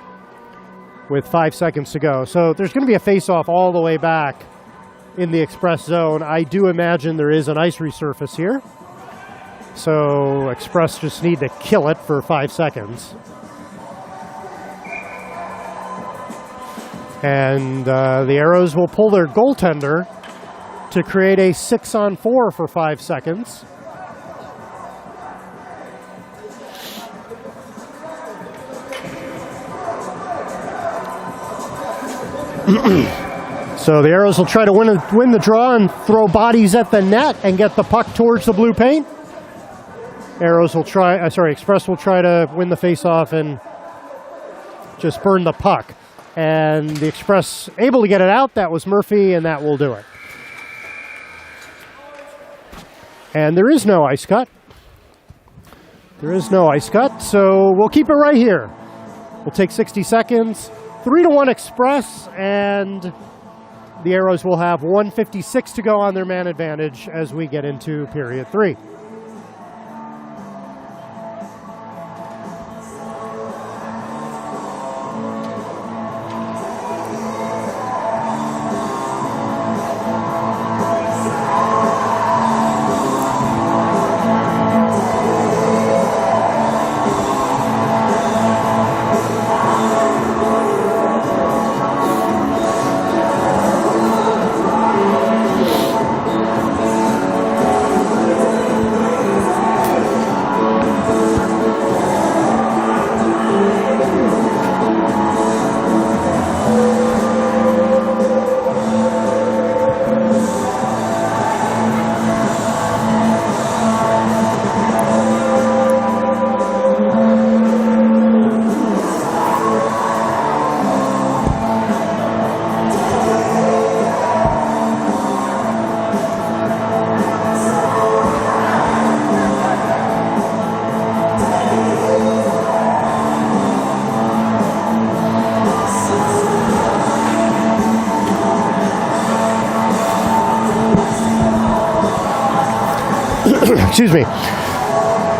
[SPEAKER 1] with 5 seconds to go. So there's going to be a face-off all the way back in the Express zone. I do imagine there is an ice resurface here. So Express just need to kill it for 5 seconds. And the Arrows will pull their goaltender to create a 6-on-4 for 5 seconds. So the Arrows will try to win the draw and throw bodies at the net and get the puck towards the blue paint. Express will try to win the faceoff and just burn the puck. And the Express able to get it out. That was Murphy, and that will do it. And there is no ice cut. There is no ice cut, so we'll keep it right here. We'll take 60 seconds. 3-1 Express, and the Arrows will have 1:56 to go on their man advantage as we get into period 3. Excuse me.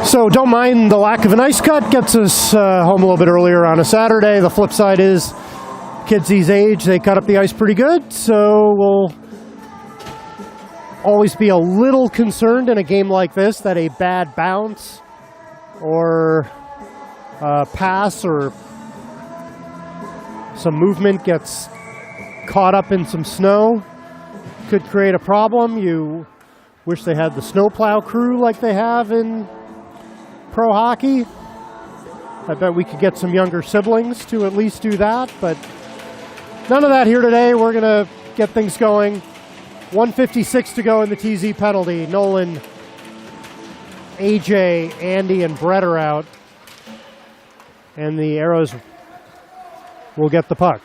[SPEAKER 1] So don't mind the lack of an ice cut. Gets us home a little bit earlier on a Saturday. The flip side is kids these age, they cut up the ice pretty good. So we'll always be a little concerned in a game like this that a bad bounce or pass or some movement gets caught up in some snow. Could create a problem. You wish they had the snowplow crew like they have in pro hockey. I bet we could get some younger siblings to at least do that, but none of that here today. We're going to get things going. 1:56 to go in the TZ penalty. Nolan, AJ, Andy, and Brett are out. And the Arrows will get the puck.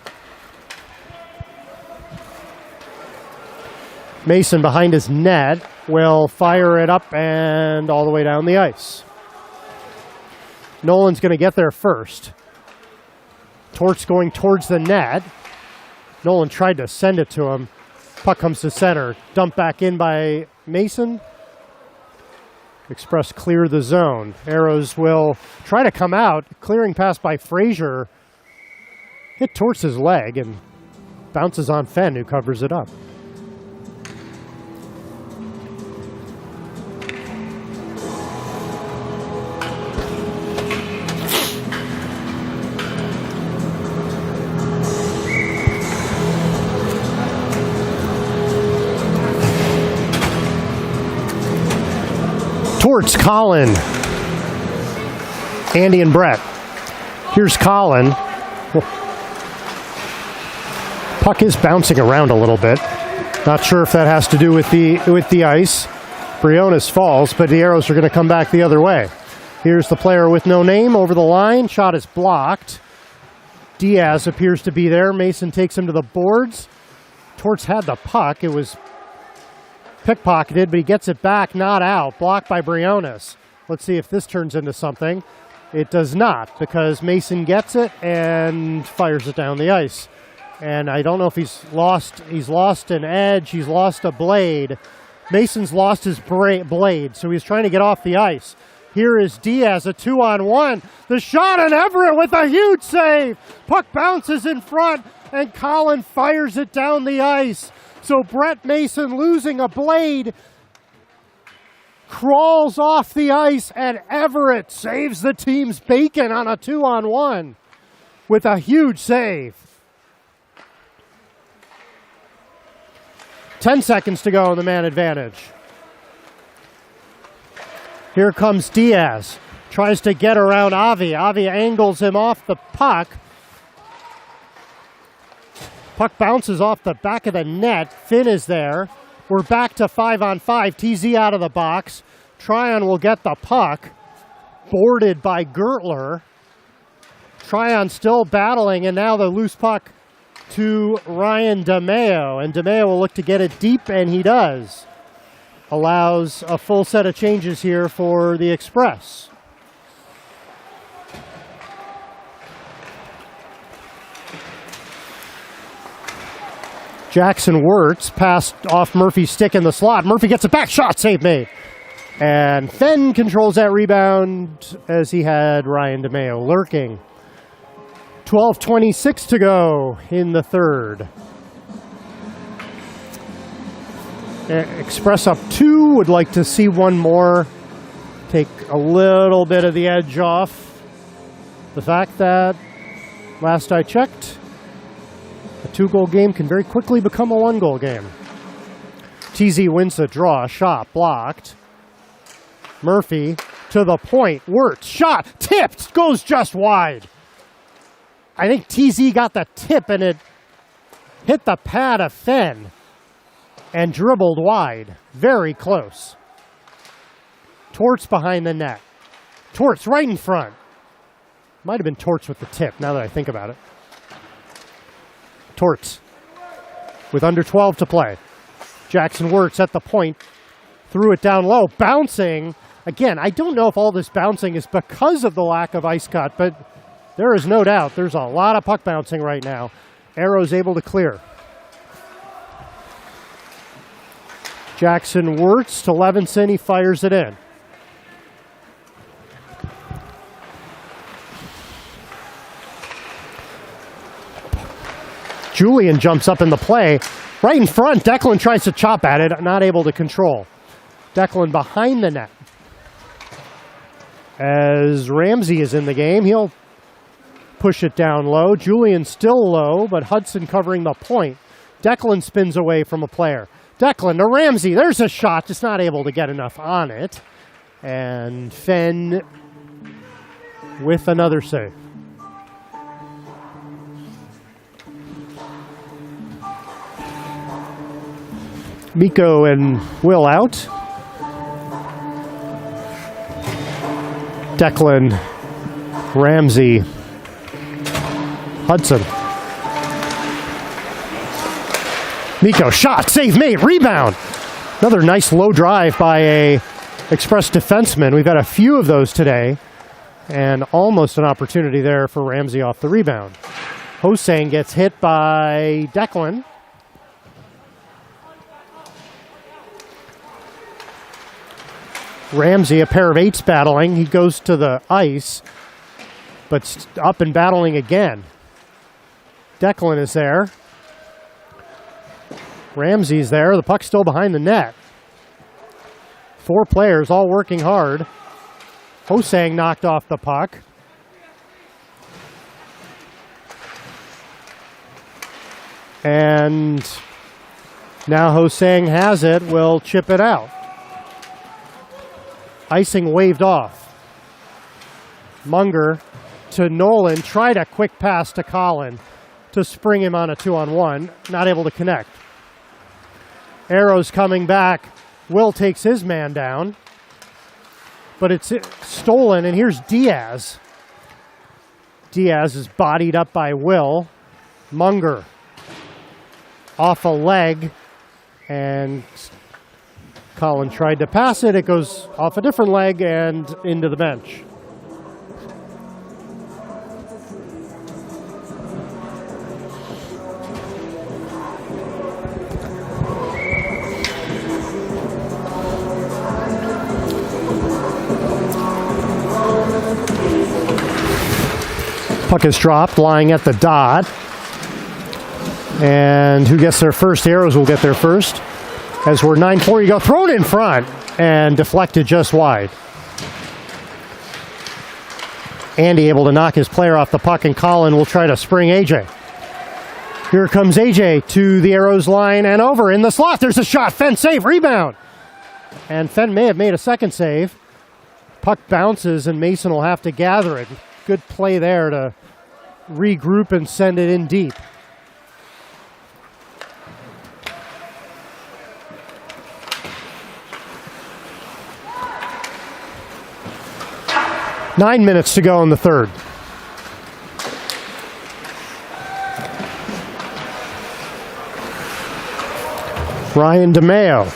[SPEAKER 1] Mason behind his net will fire it up and all the way down the ice. Nolan's going to get there first. Torts going towards the net. Nolan tried to send it to him. Puck comes to center. Dumped back in by Mason. Express clear the zone. Arrows will try to come out. Clearing pass by Frazier. Hit Torts' leg and bounces on Fenn, who covers it up. Torts, Colin, Andy, and Brett. Here's Colin. Puck is bouncing around a little bit. Not sure if that has to do with the ice. Briones falls, but the Arrows are going to come back the other way. Here's the player with no name over the line. Shot is blocked. Diaz appears to be there. Mason takes him to the boards. Torts had the puck. It was pickpocketed, but he gets it back, not out. Blocked by Briones. Let's see if this turns into something. It does not, because Mason gets it and fires it down the ice. And I don't know if he's lost an edge, he's lost a blade. Mason's lost his blade, so he's trying to get off the ice. Here is Diaz, a 2-on-1. The shot, and Everett with a huge save. Puck bounces in front, and Colin fires it down the ice. So Brett Mason, losing a blade, crawls off the ice, and Everett saves the team's bacon on a 2-on-1 with a huge save. 10 seconds to go in the man advantage. Here comes Diaz. Tries to get around Avi. Avi angles him off the puck. Puck bounces off the back of the net. Finn is there. We're back to 5-on-5. TZ out of the box. Tryon will get the puck. Boarded by Gertler. Tryon still battling, and now the loose puck to Ryan DeMeo. And DeMeo will look to get it deep, and he does. Allows a full set of changes here for the Express. Jackson Wirtz passed off Murphy's stick in the slot. Murphy gets it back. Shot, save made. And Fenn controls that rebound as he had Ryan DeMeo lurking. 12:26 to go in the third. Express up 2. Would like to see one more. Take a little bit of the edge off the fact that, last I checked, a 2-goal game can very quickly become a 1-goal game. TZ wins the draw. Shot blocked. Murphy to the point. Wirtz shot tipped. Goes just wide. I think TZ got the tip and it hit the pad of Fenn and dribbled wide. Very close. Torts behind the net. Torts right in front. Might have been Torts with the tip, now that I think about it. Torts with under 12 to play. Jackson Wirtz at the point. Threw it down low. Bouncing. Again, I don't know if all this bouncing is because of the lack of ice cut, but there is no doubt there's a lot of puck bouncing right now. Arrows able to clear. Jackson Wirtz to Levinson. He fires it in. Julian jumps up in the play. Right in front, Declan tries to chop at it, not able to control. Declan behind the net. As Ramsey is in the game, he'll push it down low. Julian still low, but Hudson covering the point. Declan spins away from a player. Declan to Ramsey. There's a shot, just not able to get enough on it. And Fenn with another save. Mikko and Will out. Declan, Ramsey, Hudson. Mikko, shot, save made, rebound. Another nice low drive by a Express defenseman. We've had a few of those today, and almost an opportunity there for Ramsey off the rebound. Hosang gets hit by Declan. Ramsey, a pair of eights battling. He goes to the ice, but up and battling again. Declan is there. Ramsey's there. The puck's still behind the net. 4 players all working hard. Hosang knocked off the puck. And now Hosang has it, will chip it out. Icing waved off. Munger to Nolan, tried a quick pass to Colin to spring him on a 2-on-1, not able to connect. Arrows coming back. Will takes his man down, but it's stolen, and here's Diaz. Diaz is bodied up by Will. Munger off a leg, and Colin tried to pass it. It goes off a different leg and into the bench. Puck is dropped, lying at the dot. And who gets there first? Arrows will get there first. As we're 9-4, you go thrown in front and deflected just wide. Andy able to knock his player off the puck, and Colin will try to spring AJ. Here comes AJ to the Arrows line and over in the slot. There's a shot. Fenn save, rebound. And Fenn may have made a second save. Puck bounces and Mason will have to gather it. Good play there to regroup and send it in deep. Nine minutes to go in the third. Ryan DeMeo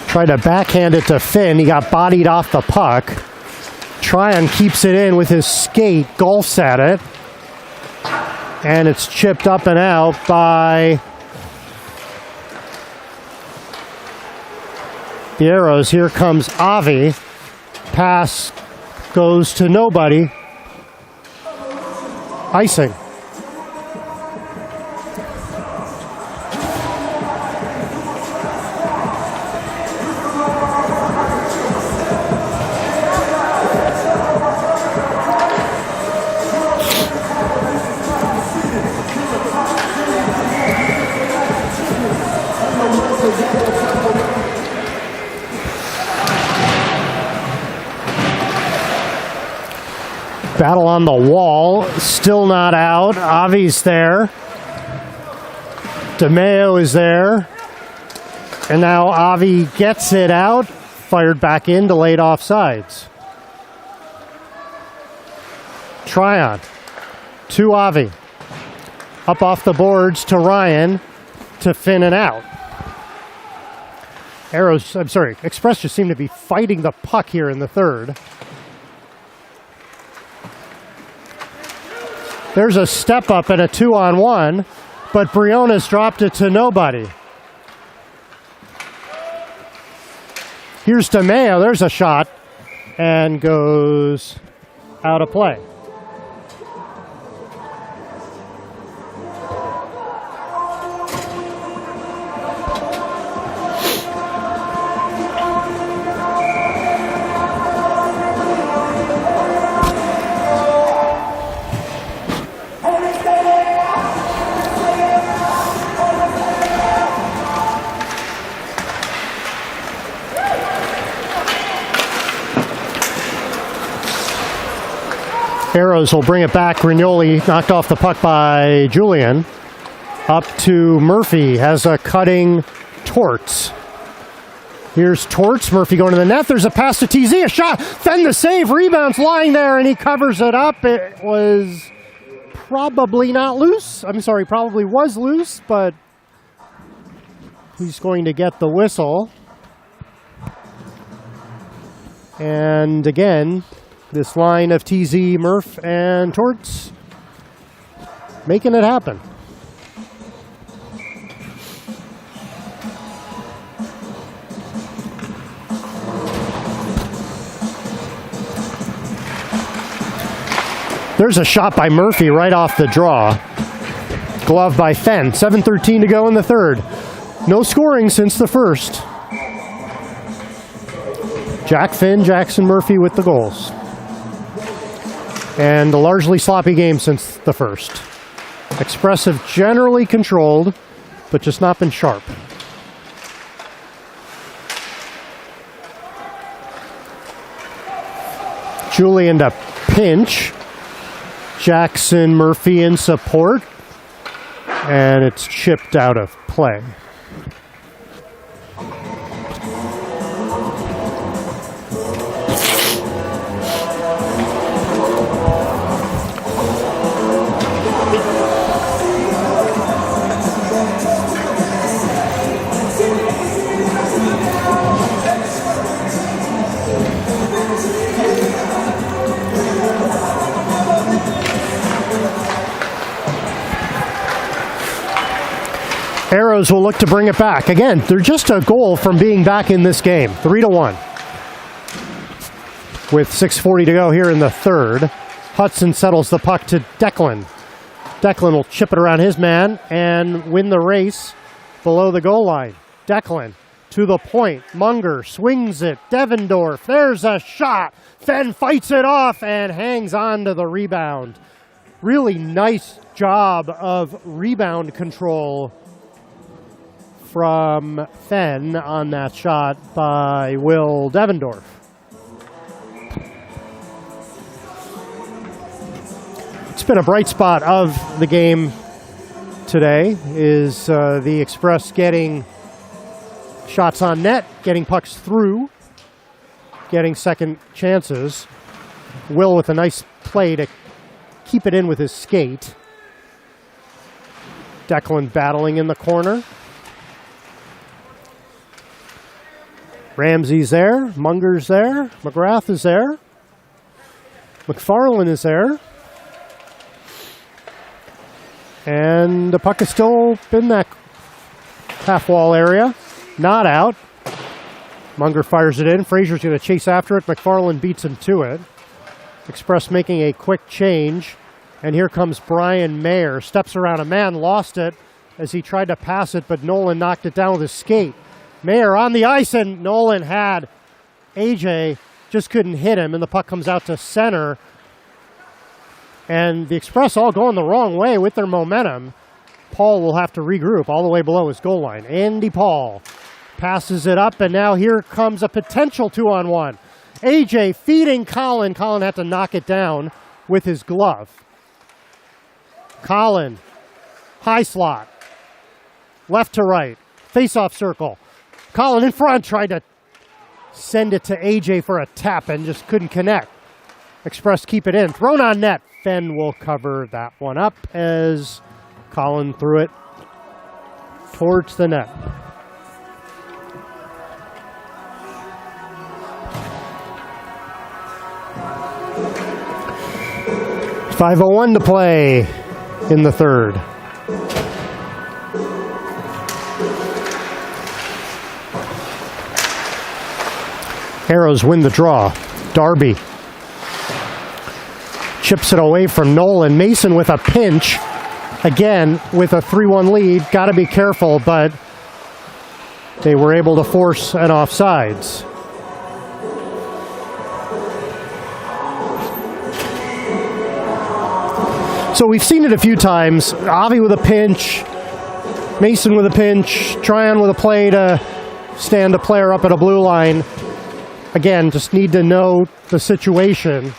[SPEAKER 1] tried to backhand it to Finn. He got bodied off the puck. Tryon keeps it in with his skate, golfs at it. And it's chipped up and out by the Arrows. Here comes Avi. Pass goes to nobody. Icing. Battle on the wall, still not out. Avi's there. DeMeo is there. And now Avi gets it out, fired back in, delayed offsides. Tryon to Avi. Up off the boards to Ryan, to Finn and out. Express just seem to be fighting the puck here in the third. There's a step up and a 2-on-1, but Briones dropped it to nobody. Here's DeMeo. There's a shot. And goes out of play. Arrows will bring it back. Grignoli knocked off the puck by Julian. Up to Murphy. Has a cutting Torts. Here's Torts. Murphy going to the net. There's a pass to TZ. A shot. Then the save. Rebounds lying there, and he covers it up. It was probably not loose. I'm sorry, probably was loose, but he's going to get the whistle. And again, this line of TZ, Murph, and Torts making it happen. There's a shot by Murphy right off the draw. Glove by Fenn. 7:13 to go in the third. No scoring since the first. Jack Finn, Jackson Murphy with the goals. And a largely sloppy game since the first. Express have generally controlled, but just not been sharp. Julian to pinch. Jackson Murphy in support. And it's chipped out of play. Arrows will look to bring it back. Again, they're just a goal from being back in this game. 3-1. With 6:40 to go here in the third. Hudson settles the puck to Declan. Declan will chip it around his man and win the race below the goal line. Declan to the point. Munger swings it. Devendorf. There's a shot. Fenn fights it off and hangs on to the rebound. Really nice job of rebound control from Fenn on that shot by Will Devendorf. It's been a bright spot of the game today is the Express getting shots on net, getting pucks through, getting second chances. Will with a nice play to keep it in with his skate. Declan battling in the corner. Ramsey's there, Munger's there, McGrath is there, McFarland is there, and the puck is still in that half-wall area, not out. Munger fires it in, Fraser's going to chase after it, McFarland beats him to it. Express making a quick change, and here comes Brian Mayer, steps around a man, lost it as he tried to pass it, but Nolan knocked it down with his skate. Mayer on the ice, and Nolan had AJ, just couldn't hit him, and the puck comes out to center. And the Express all going the wrong way with their momentum. Paul will have to regroup all the way below his goal line. Andy Paul passes it up, and now here comes a potential 2-on-1. AJ feeding Colin. Colin had to knock it down with his glove. Colin, high slot, left to right, face-off circle. Colin in front, tried to send it to AJ for a tap and just couldn't connect. Express keep it in. Thrown on net. Fenn will cover that one up as Colin threw it towards the net. .5:01 to play in the third. Arrows win the draw. Darby chips it away from Nolan. Mason with a pinch. Again, with a 3-1 lead. Got to be careful, but they were able to force an offsides. So we've seen it a few times. Avi with a pinch. Mason with a pinch. Tryon with a play to stand a player up at a blue line. Again, just need to know the situation.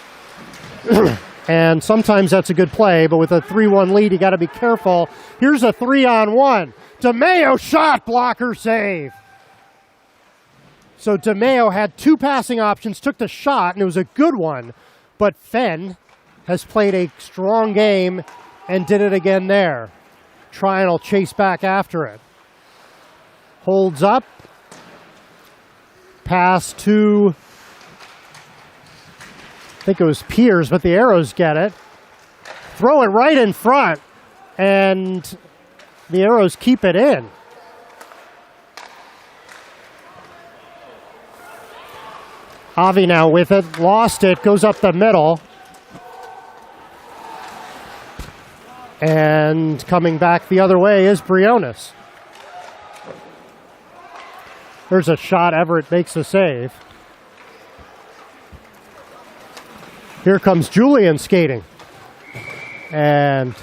[SPEAKER 1] And sometimes that's a good play, but with a 3-1 lead, you got to be careful. Here's a 3-on-1. DeMeo shot blocker save. So DeMeo had two passing options, took the shot, and it was a good one. But Fenn has played a strong game and did it again there. Tryon will chase back after it. Holds up. Pass to, I think it was Piers, but the Arrows get it. Throw it right in front, and the Arrows keep it in. Avi now with it, lost it, goes up the middle. And coming back the other way is Briones. There's a shot, Everett makes a save. Here comes Julian skating. And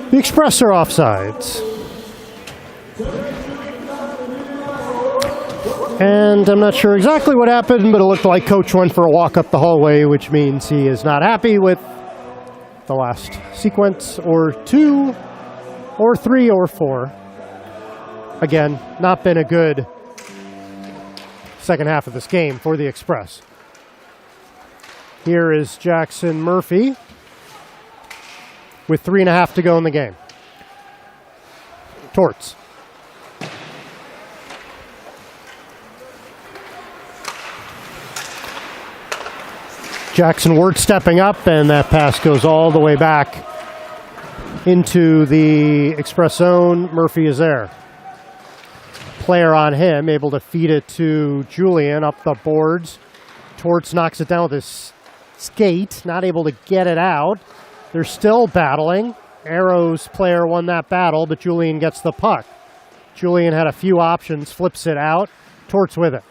[SPEAKER 1] the Express are offsides. And I'm not sure exactly what happened, but it looked like Coach went for a walk up the hallway, which means he is not happy with the last sequence, or 2, or 3, or 4. Again, not been a good second half of this game for the Express. Here is Jackson Murphy with 3.5 to go in the game. Torts. Jackson Ward stepping up, and that pass goes all the way back into the Express zone. Murphy is there. Player on him, able to feed it to Julian up the boards. Torts knocks it down with his skate, not able to get it out. They're still battling. Arrows player won that battle, but Julian gets the puck. Julian had a few options, flips it out. Torts with it.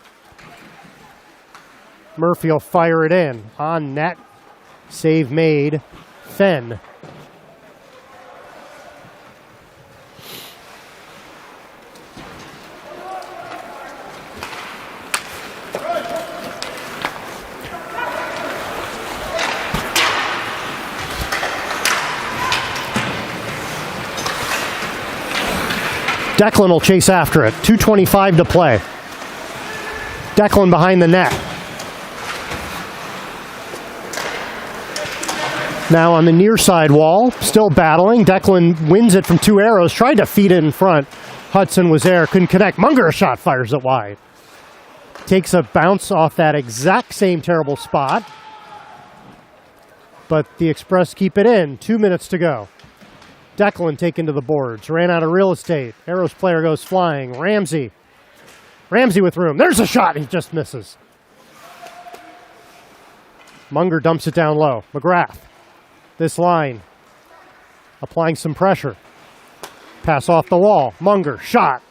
[SPEAKER 1] Murphy will fire it in. On net. Save made. Fenn. Declan will chase after it. 2:25 to play. Declan behind the net. Now on the near side wall, still battling. Declan wins it from 2 arrows. Tried to feed it in front. Hudson was there, couldn't connect. Munger a shot, fires it wide. Takes a bounce off that exact same terrible spot. But the Express keep it in. 2 minutes to go. Declan taken to the boards. Ran out of real estate. Arrows player goes flying. Ramsey. Ramsey with room. There's a shot. He just misses. Munger dumps it down low. McGrath. This line. Applying some pressure. Pass off the wall. Munger. Shot.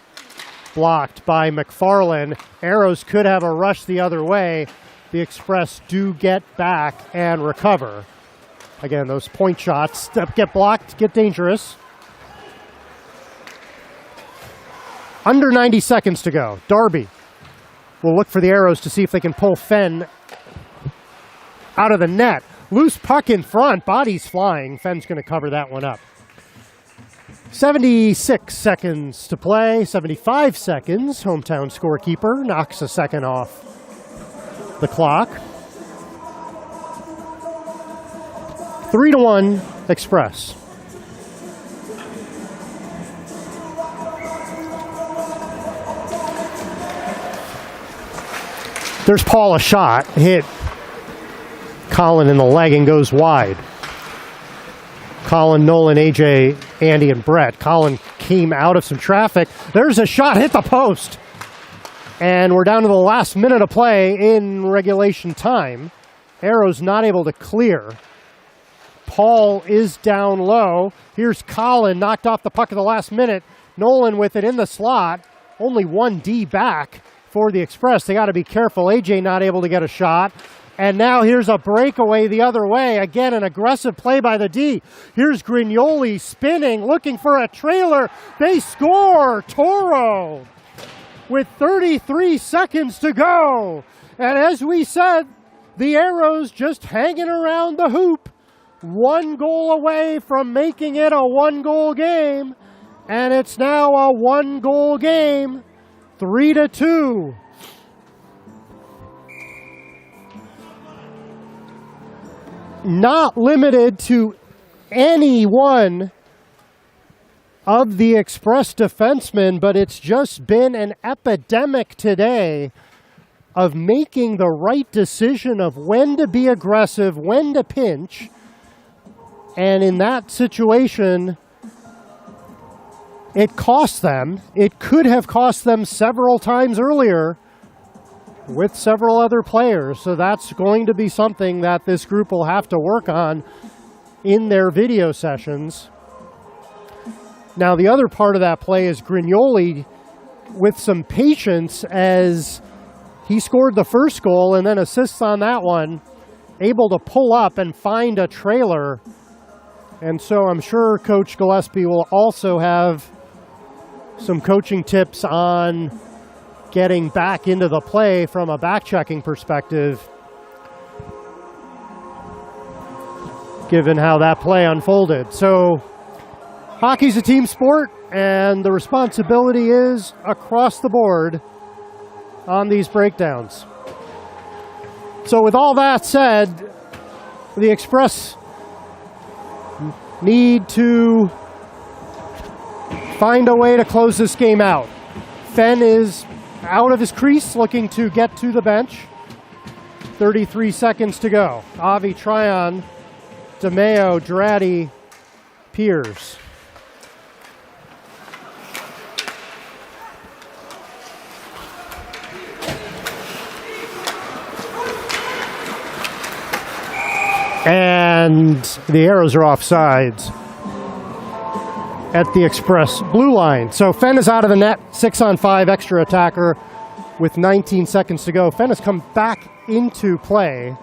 [SPEAKER 1] Blocked by McFarland. Arrows could have a rush the other way. The Express do get back and recover. Again, those point shots get blocked, get dangerous. Under 90 seconds to go. Darby will look for the Arrows to see if they can pull Fenn out of the net. Loose puck in front, bodies flying. Fenn's going to cover that one up. 76 seconds to play, 75 seconds. Hometown scorekeeper knocks a second off the clock. 3-1 Express. There's Paul, a shot. Hit Colin in the leg and goes wide. Colin, Nolan, AJ, Andy, and Brett. Colin came out of some traffic. There's a shot, hit the post. And we're down to the last minute of play in regulation time. Arrows not able to clear. Paul is down low. Here's Colin, knocked off the puck at the last minute. Nolan with it in the slot. Only 1D back for the Express. They got to be careful. AJ not able to get a shot. And now here's a breakaway the other way. Again, an aggressive play by the D. Here's Grignoli spinning, looking for a trailer. They score! Toro with 33 seconds to go. And as we said, the Arrows just hanging around the hoop. 1 goal away from making it a 1-goal game. And it's now a 1-goal game, 3-2. Not limited to any one of the Express defensemen, but it's just been an epidemic today of making the right decision of when to be aggressive, when to pinch. And in that situation, it cost them. It could have cost them several times earlier with several other players. So that's going to be something that this group will have to work on in their video sessions. Now, the other part of that play is Grignoli with some patience as he scored the first goal and then assists on that one, able to pull up and find a trailer. And so I'm sure Coach Gillespie will also have some coaching tips on getting back into the play from a back-checking perspective, given how that play unfolded. So hockey's a team sport, and the responsibility is across the board on these breakdowns. So with all that said, the Express need to find a way to close this game out. Fenn is out of his crease, looking to get to the bench. 33 seconds to go. Avi, Tryon, DeMeo, Dratty, Piers. And the Arrows are offsides at the Express blue line. So Fenn is out of the net, 6-on-5 extra attacker with 19 seconds to go. Fenn has come back into play.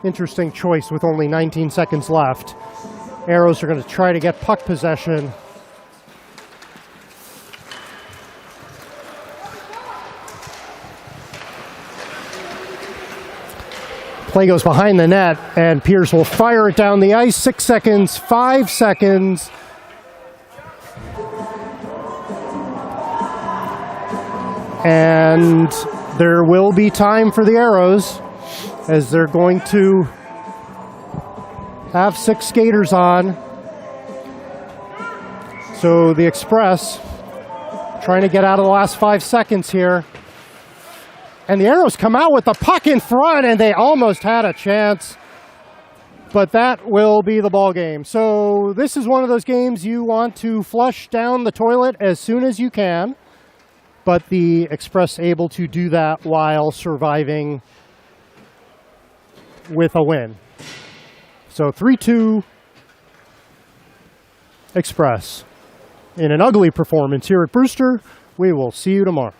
[SPEAKER 1] Interesting choice with only 19 seconds left. Arrows are going to try to get puck possession. Play goes behind the net, and Pierce will fire it down the ice. 6 seconds, 5 seconds. And there will be time for the Arrows as they're going to have 6 skaters on. So the Express trying to get out of the last 5 seconds here. And the Arrows come out with the puck in front, and they almost had a chance. But that will be the ball game. So this is one of those games you want to flush down the toilet as soon as you can. But the Express able to do that while surviving with a win. So 3-2 Express. In an ugly performance here at Brewster, we will see you tomorrow.